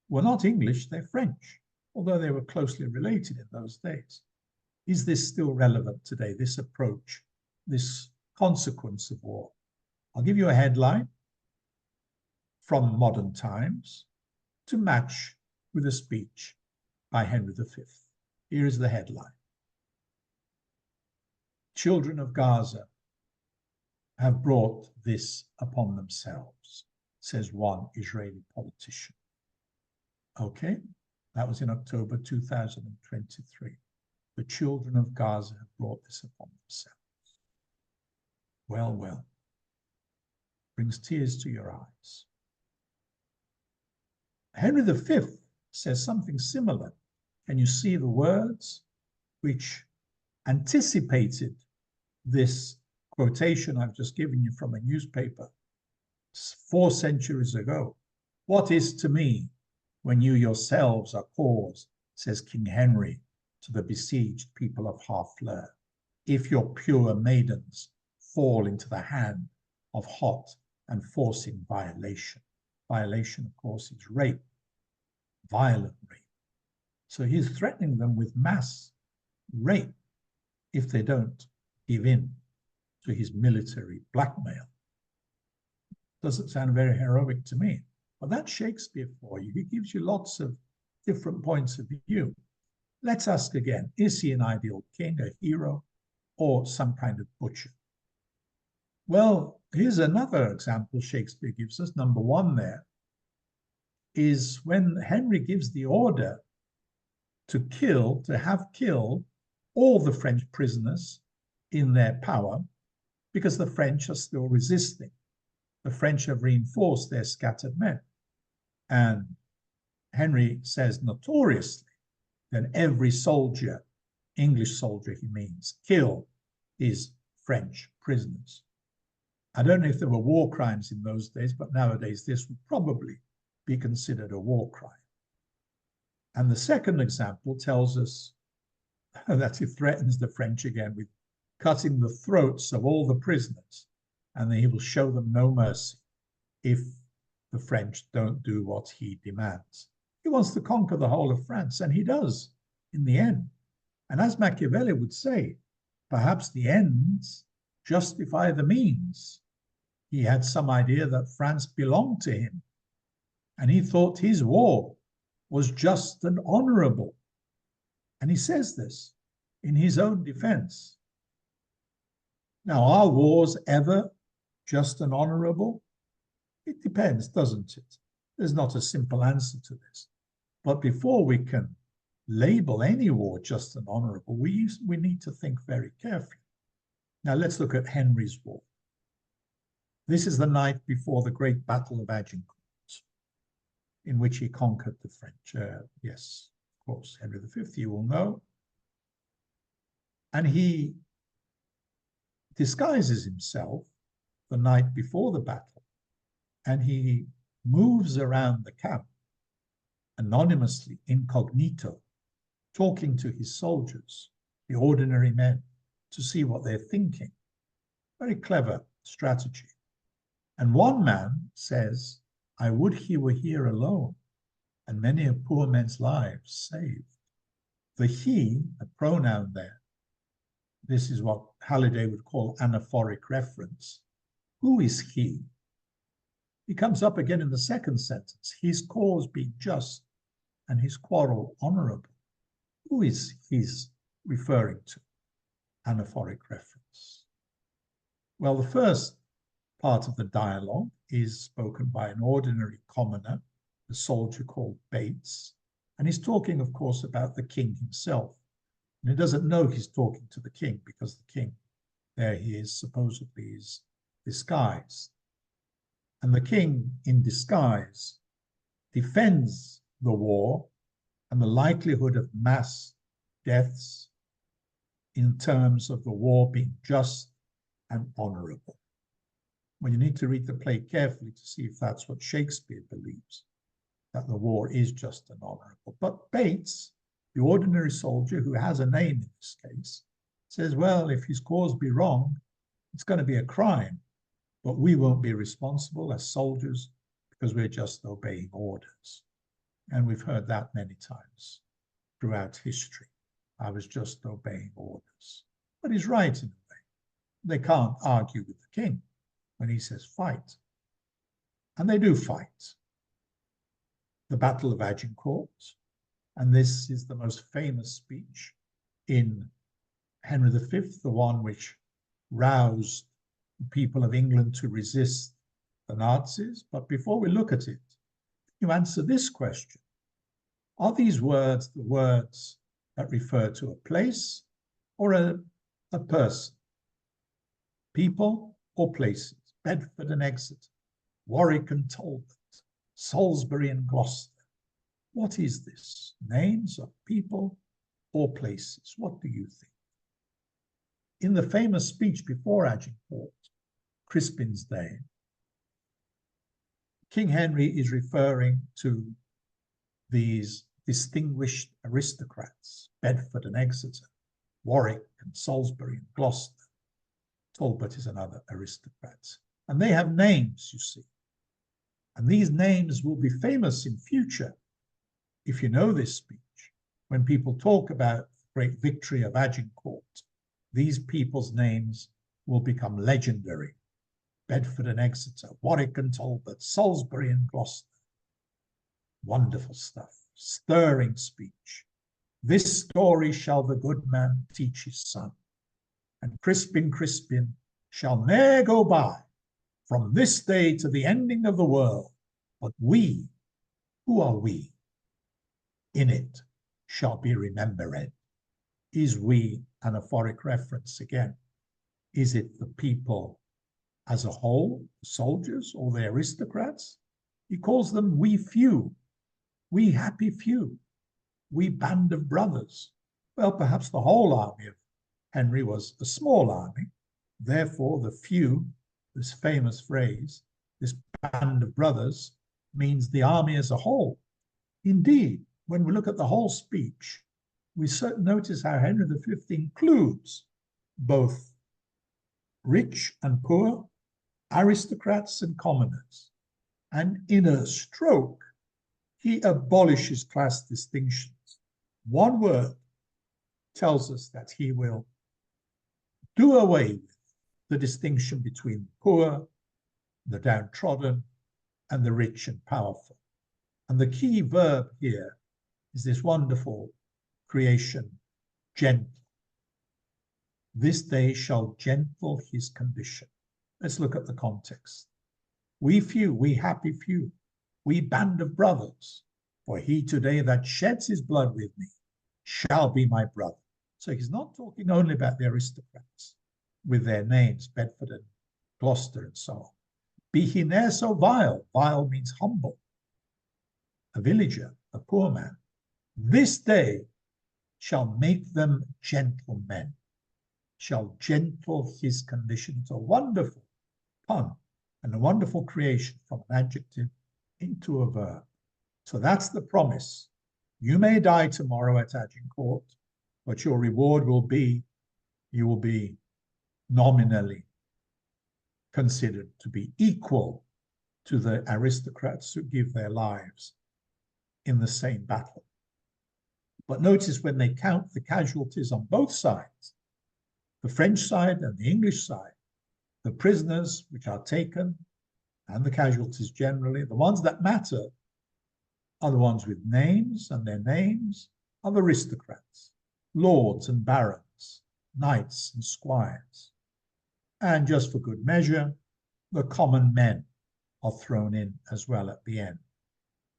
were not English, they're French, although they were closely related in those days. Is this still relevant today, this approach, this consequence of war? I'll give you a headline from modern times to match with a speech by Henry V. Here is the headline. Children of Gaza have brought this upon themselves, says one Israeli politician. Okay, that was in October 2023. The children of Gaza have brought this upon themselves. Well, well, brings tears to your eyes. Henry V says something similar. Can you see the words which anticipated this quotation I've just given you from a newspaper 4 centuries ago? What is to me when you yourselves are cause, says King Henry to the besieged people of Harfleur, if your pure maidens fall into the hand of hot and forcing violation. Violation, of course, is rape, violent rape. So he's threatening them with mass rape if they don't give in to his military blackmail. Doesn't sound very heroic to me. But that's Shakespeare for you. He gives you lots of different points of view. Let's ask again, is he an ideal king, a hero, or some kind of butcher? Well, here's another example Shakespeare gives us. Number 1 there is when Henry gives the order to have killed all the French prisoners in their power, because the French are still resisting. The French have reinforced their scattered men. And Henry says notoriously that every soldier, English soldier he means, kill his French prisoners. I don't know if there were war crimes in those days, but nowadays this would probably be considered a war crime. And the second example tells us that he threatens the French again with cutting the throats of all the prisoners, and then he will show them no mercy if the French don't do what he demands. He wants to conquer the whole of France, and he does in the end. And as Machiavelli would say, perhaps the ends justify the means. He had some idea that France belonged to him, and he thought his war was just and honorable. And he says this in his own defense. Now, are wars ever just and honorable? It depends, doesn't it? There's not a simple answer to this. But before we can label any war just and honorable, we need to think very carefully. Now, let's look at Henry's war. This is the night before the great Battle of Agincourt, in which he conquered the French. Yes, of course, Henry V, you will know. And he disguises himself the night before the battle, and he moves around the camp anonymously, incognito, talking to his soldiers, the ordinary men, to see what they're thinking. Very clever strategy. And one man says, I would he were here alone, and many a poor man's lives saved. The he, a pronoun there, this is what Halliday would call anaphoric reference. Who is he? He comes up again in the second sentence, his cause being just and his quarrel honorable. Who is he's referring to? Anaphoric reference. Well, the first part of the dialogue is spoken by an ordinary commoner, a soldier called Bates, and he's talking, of course, about the king himself. And he doesn't know he's talking to the king because the king, there he is, supposedly is disguised. And the king, in disguise, defends the war and the likelihood of mass deaths in terms of the war being just and honorable. Well, you need to read the play carefully to see if that's what Shakespeare believes, that the war is just and honorable. But Bates, the ordinary soldier who has a name in this case, says, well, if his cause be wrong, it's going to be a crime, but we won't be responsible as soldiers because we're just obeying orders. And we've heard that many times throughout history. I was just obeying orders. But he's right in a way. They can't argue with the king when he says fight. And they do fight. The Battle of Agincourt, and this is the most famous speech in Henry V, the one which roused the people of England to resist the Nazis. But before we look at it, you answer this question. Are these words the words that refer to a place or a person? People or places? Bedford and Exeter, Warwick and Talbot, Salisbury and Gloucester. What is this? Names of people or places? What do you think? In the famous speech before Agincourt, Crispin's day, King Henry is referring to these distinguished aristocrats, Bedford and Exeter, Warwick and Salisbury and Gloucester. Talbot is another aristocrat. And they have names, you see. And these names will be famous in future. If you know this speech, when people talk about the great victory of Agincourt, these people's names will become legendary. Bedford and Exeter, Warwick and Talbot, Salisbury and Gloucester. Wonderful stuff. Stirring speech. This story shall the good man teach his son, and Crispin shall ne'er go by from this day to the ending of the world. But we, who are we? In it shall be remembered. Is we anaphoric reference again? Is it the people as a whole, the soldiers or the aristocrats? He calls them we few, we happy few, we band of brothers. Well, perhaps the whole army of Henry was a small army. Therefore, the few this famous phrase, this band of brothers, means the army as a whole. Indeed, when we look at the whole speech, we notice how Henry V includes both rich and poor, aristocrats and commoners. And in a stroke, he abolishes class distinctions. One word tells us that he will do away with the distinction between the poor, the downtrodden, and the rich and powerful. And the key verb here is this wonderful creation, gentle. This day shall gentle his condition. Let's look at the context. We few, we happy few, we band of brothers, for he today that sheds his blood with me shall be my brother. So he's not talking only about the aristocrats with their names, Bedford and Gloucester and so on. Be he ne'er so vile, vile means humble, a villager, a poor man, this day shall make them gentlemen, shall gentle his condition. It's a wonderful pun and a wonderful creation from an adjective into a verb. So that's the promise. You may die tomorrow at Agincourt, but your reward will be, you will be nominally considered to be equal to the aristocrats who give their lives in the same battle. But notice when they count the casualties on both sides, the French side and the English side, the prisoners which are taken and the casualties generally, the ones that matter are the ones with names, and their names are the aristocrats, lords and barons, knights and squires. And just for good measure, the common men are thrown in as well at the end.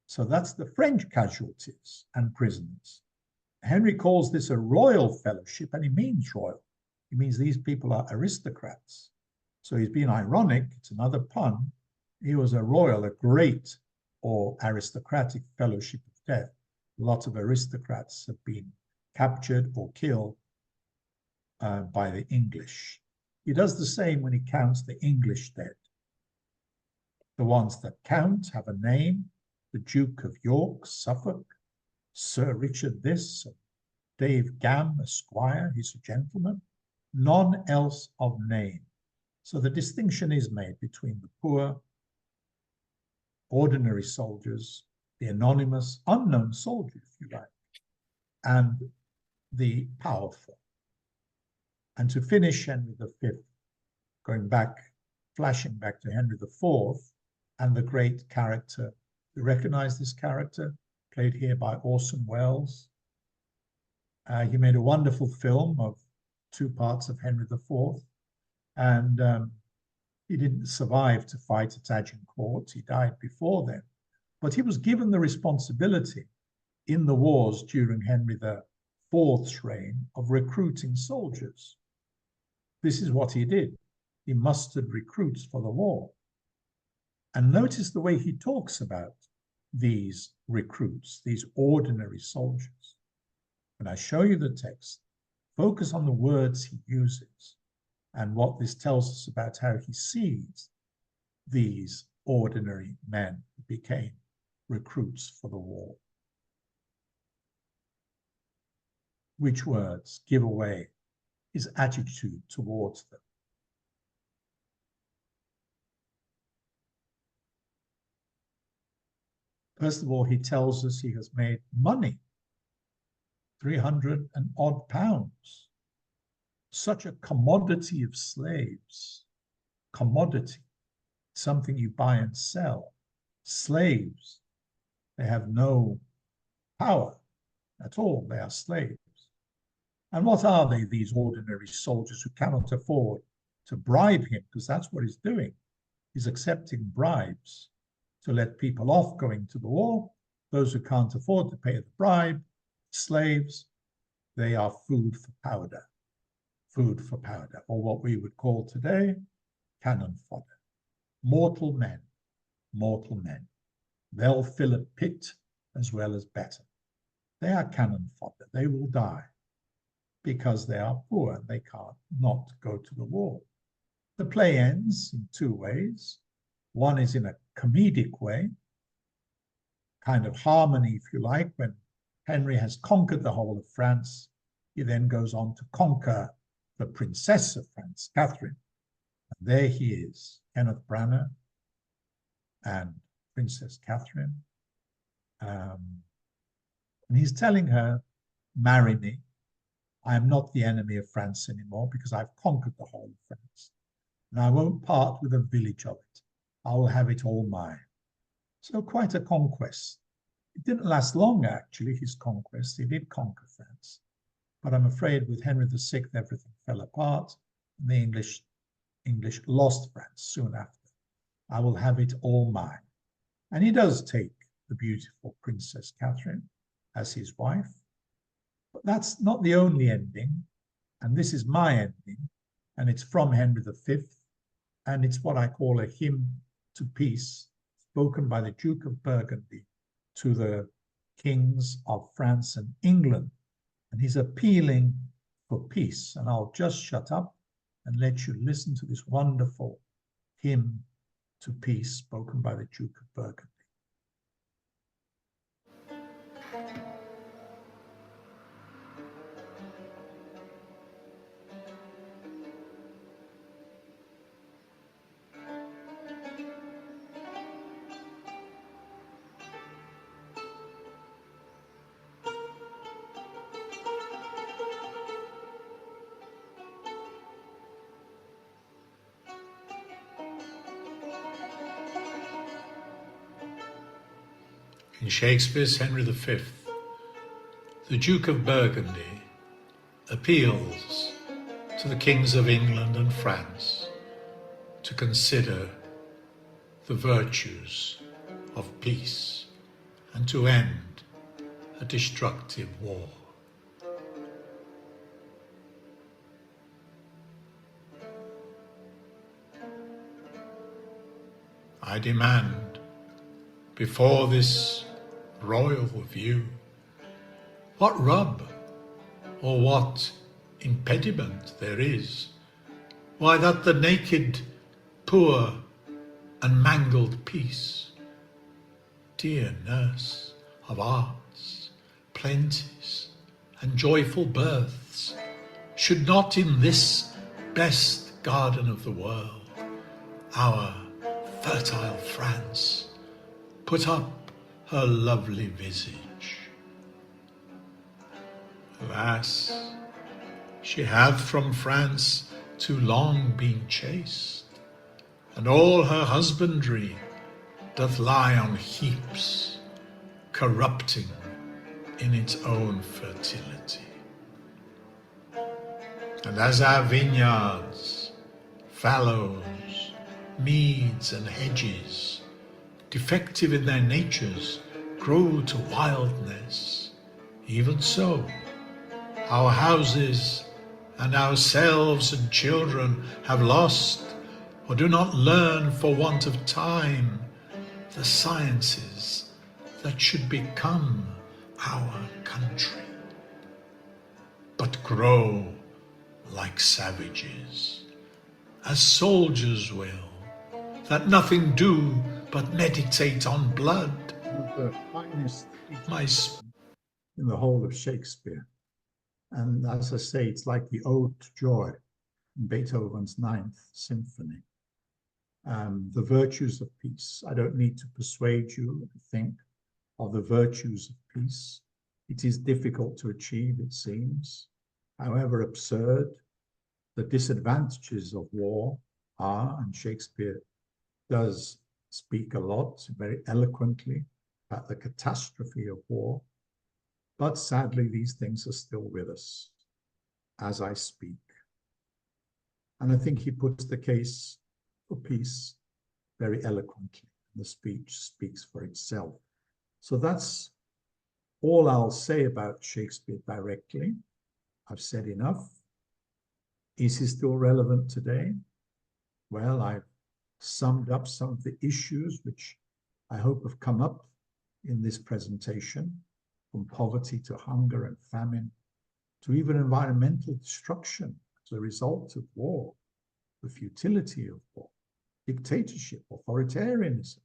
So that's the French casualties and prisoners. Henry calls this a royal fellowship, and he means royal. He means these people are aristocrats. So he's being ironic. It's another pun. He was a royal, a great or aristocratic fellowship of death. Lots of aristocrats have been captured or killed by the English. He does the same when he counts the English dead. The ones that count have a name: the Duke of York, Suffolk, Sir Richard this, Dave Gam, a squire, he's a gentleman, none else of name. So the distinction is made between the poor, ordinary soldiers, the anonymous, unknown soldier, if you like, and the powerful. And to finish Henry V, going back, flashing back to Henry IV and the great character. You recognize this character, played here by Orson Welles. He made a wonderful film of 2 parts of Henry IV, and he didn't survive to fight at Agincourt. He died before then, but he was given the responsibility in the wars during Henry IV's reign of recruiting soldiers. This is what he did. He mustered recruits for the war. And notice the way he talks about these recruits, these ordinary soldiers. When I show you the text, focus on the words he uses and what this tells us about how he sees these ordinary men who became recruits for the war. Which words give away his attitude towards them? First of all, he tells us he has made money, 300 and odd pounds. Such a commodity of slaves. Commodity, something you buy and sell. Slaves, they have no power at all. They are slaves. And what are they, these ordinary soldiers who cannot afford to bribe him? Because that's what he's doing. He's accepting bribes to let people off going to the war. Those who can't afford to pay the bribe, slaves, they are food for powder. Food for powder, or what we would call today, cannon fodder. Mortal men, mortal men. They'll fill a pit as well as better. They are cannon fodder. They will die because they are poor. They can't not go to the war. The play ends in two ways. One is in a comedic way, kind of harmony, if you like. When Henry has conquered the whole of France, he then goes on to conquer the Princess of France, Catherine. And there he is, Kenneth Branagh and Princess Catherine. And he's telling her, marry me. I am not the enemy of France anymore because I've conquered the whole of France. And I won't part with a village of it. I will have it all mine. So quite a conquest. It didn't last long, actually, his conquest. He did conquer France. But I'm afraid with Henry VI, everything fell apart. And the English lost France soon after. I will have it all mine. And he does take the beautiful Princess Catherine as his wife. But that's not the only ending. And this is my ending. And it's from Henry V. And it's what I call a hymn to peace, spoken by the Duke of Burgundy to the kings of France and England. And he's appealing for peace. And I'll just shut up and let you listen to this wonderful hymn to peace spoken by the Duke of Burgundy. In Shakespeare's Henry V, the Duke of Burgundy appeals to the kings of England and France to consider the virtues of peace and to end a destructive war. I demand, before this royal view, what rub or what impediment there is, why that the naked, poor, and mangled peace, dear nurse of arts, plenties, and joyful births, should not in this best garden of the world, our fertile France, put up her lovely visage. Alas, she hath from France too long been chased, and all her husbandry doth lie on heaps, corrupting in its own fertility. And as our vineyards, fallows, meads, and hedges, defective in their natures, grow to wildness, even so our houses and ourselves and children have lost, or do not learn for want of time, the sciences that should become our country, but grow like savages, as soldiers will, that nothing do but meditate on blood. The finest in the whole of Shakespeare. And as I say, it's like the Ode to Joy in Beethoven's Ninth Symphony. The virtues of peace. I don't need to persuade you, I think, of the virtues of peace. It is difficult to achieve, it seems, however absurd. The disadvantages of war are, and Shakespeare does speak a lot, very eloquently, about the catastrophe of war. But sadly, these things are still with us as I speak. And I think he puts the case for peace very eloquently. The speech speaks for itself. So that's all I'll say about Shakespeare directly. I've said enough. Is he still relevant today? Well, I've summed up some of the issues which I hope have come up in this presentation, from poverty to hunger and famine, to even environmental destruction as a result of war. the futility of war, dictatorship, authoritarianism,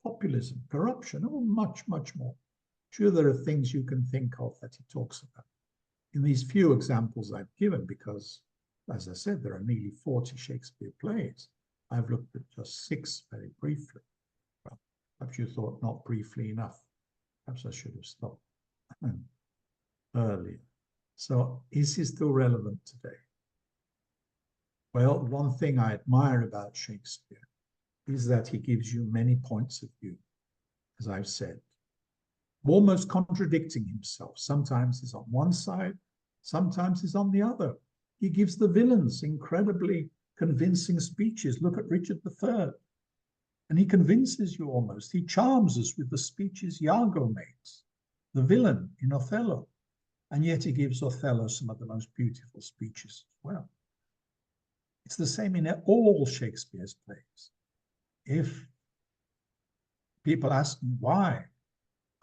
populism, corruption, oh, much, much more. Sure, there are things you can think of that he talks about. In these few examples I've given, because, as I said, there are nearly 40 Shakespeare plays, I've looked at just 6 very briefly. Well, perhaps you thought not briefly enough. Perhaps I should have stopped earlier. So is he still relevant today? Well, one thing I admire about Shakespeare is that he gives you many points of view, as I've said, almost contradicting himself. Sometimes he's on one side, sometimes he's on the other. He gives the villains incredibly convincing speeches. Look at Richard III. And he convinces you almost. He charms us with the speeches Iago makes, the villain in Othello. And yet he gives Othello some of the most beautiful speeches as well. It's the same in all Shakespeare's plays. If people ask me why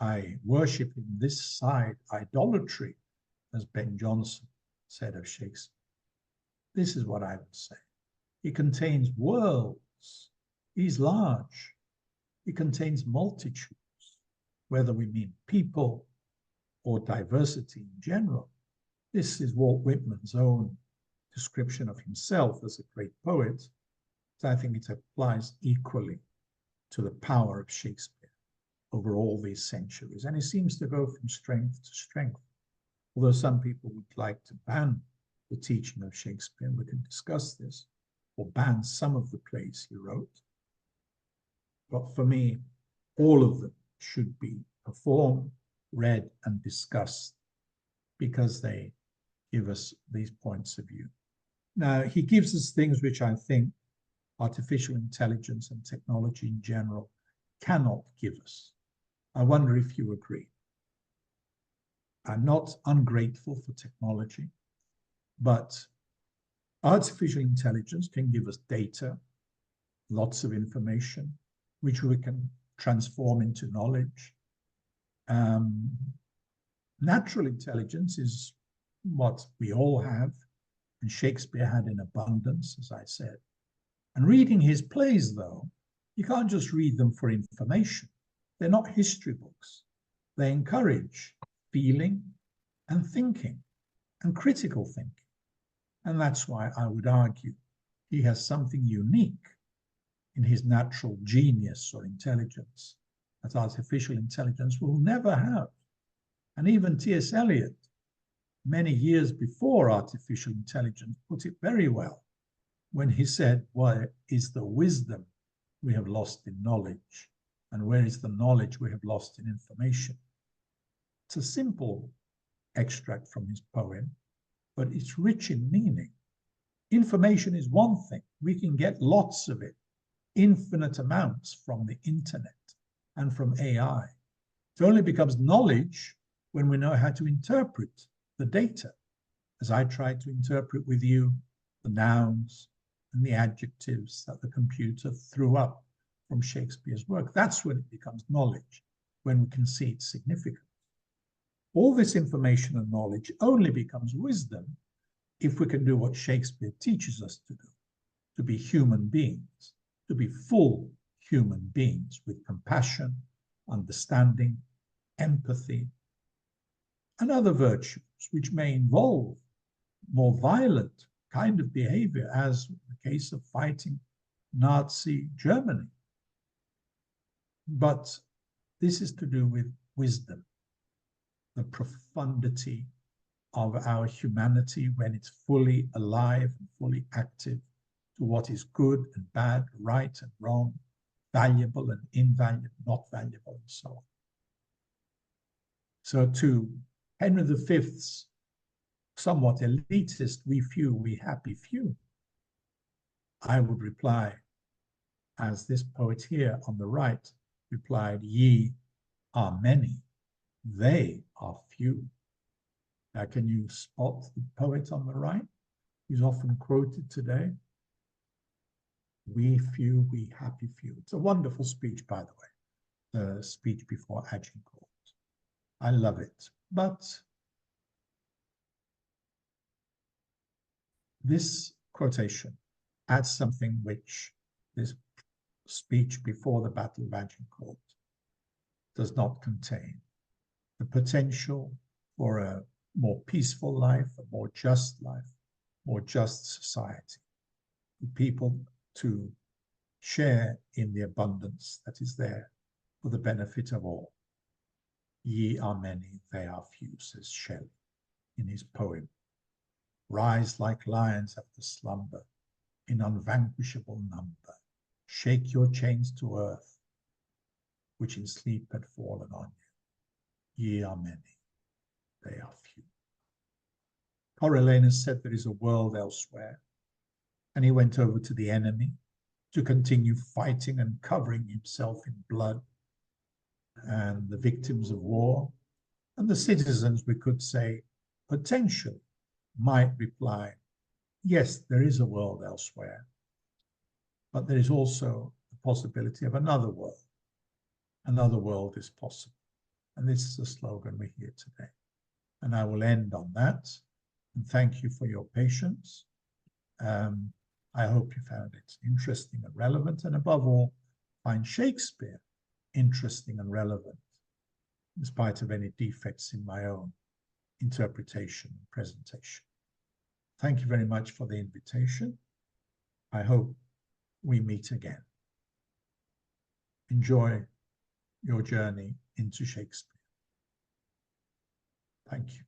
I worship in this side idolatry, as Ben Jonson said of Shakespeare, this is what I would say. He contains worlds. He's large. He contains multitudes, whether we mean people or diversity in general. This is Walt Whitman's own description of himself as a great poet. So I think it applies equally to the power of Shakespeare over all these centuries. And it seems to go from strength to strength. Although some people would like to ban the teaching of Shakespeare, and we can discuss this, or ban some of the plays he wrote. But for me, all of them should be performed, read, and discussed because they give us these points of view. Now, he gives us things which I think artificial intelligence and technology in general cannot give us. I wonder if you agree. I'm not ungrateful for technology, but artificial intelligence can give us data, lots of information, which we can transform into knowledge. Natural intelligence is what we all have, and Shakespeare had in abundance, as I said. And reading his plays, though, you can't just read them for information. They're not history books. They encourage feeling and thinking and critical thinking. And that's why I would argue he has something unique in his natural genius or intelligence that artificial intelligence will never have. And even T.S. Eliot, many years before artificial intelligence, put it very well when he said, where is the wisdom we have lost in knowledge? And where is the knowledge we have lost in information? It's a simple extract from his poem, but it's rich in meaning. Information is one thing. We can get lots of it, infinite amounts from the internet and from AI. It only becomes knowledge when we know how to interpret the data, as I tried to interpret with you the nouns and the adjectives that the computer threw up from Shakespeare's work. That's when it becomes knowledge, when we can see its significance. All this information and knowledge only becomes wisdom if we can do what Shakespeare teaches us to do, to be human beings, to be full human beings with compassion, understanding, empathy, and other virtues which may involve more violent kind of behavior, as in the case of fighting Nazi Germany. But this is to do with wisdom, the profundity of our humanity when it's fully alive and fully active to what is good and bad, right and wrong, valuable and invaluable, not valuable, and so on. So to Henry V's somewhat elitist, we few, we happy few, I would reply, as this poet here on the right replied, ye are many, they are few. Now, can you spot the poet on the right? He's often quoted today. We few, we happy few. It's a wonderful speech, by the way, the speech before Agincourt. I love it. But this quotation adds something which this speech before the Battle of Agincourt does not contain: the potential for a more peaceful life, a more just life, more just society, for people to share in the abundance that is there for the benefit of all. Ye are many, they are few, says Shelley in his poem. Rise like lions after slumber, in unvanquishable number. Shake your chains to earth, which in sleep had fallen on you. Ye are many, they are few. Coriolanus said there is a world elsewhere, and he went over to the enemy to continue fighting and covering himself in blood. And the victims of war and the citizens, we could say, potentially might reply, yes, there is a world elsewhere, but there is also the possibility of another world. Another world is possible. And this is the slogan we hear today. And I will end on that. And thank you for your patience. I hope you found it interesting and relevant, and above all, find Shakespeare interesting and relevant, in spite of any defects in my own interpretation and presentation. Thank you very much for the invitation. I hope we meet again. Enjoy your journey into Shakespeare. Thank you.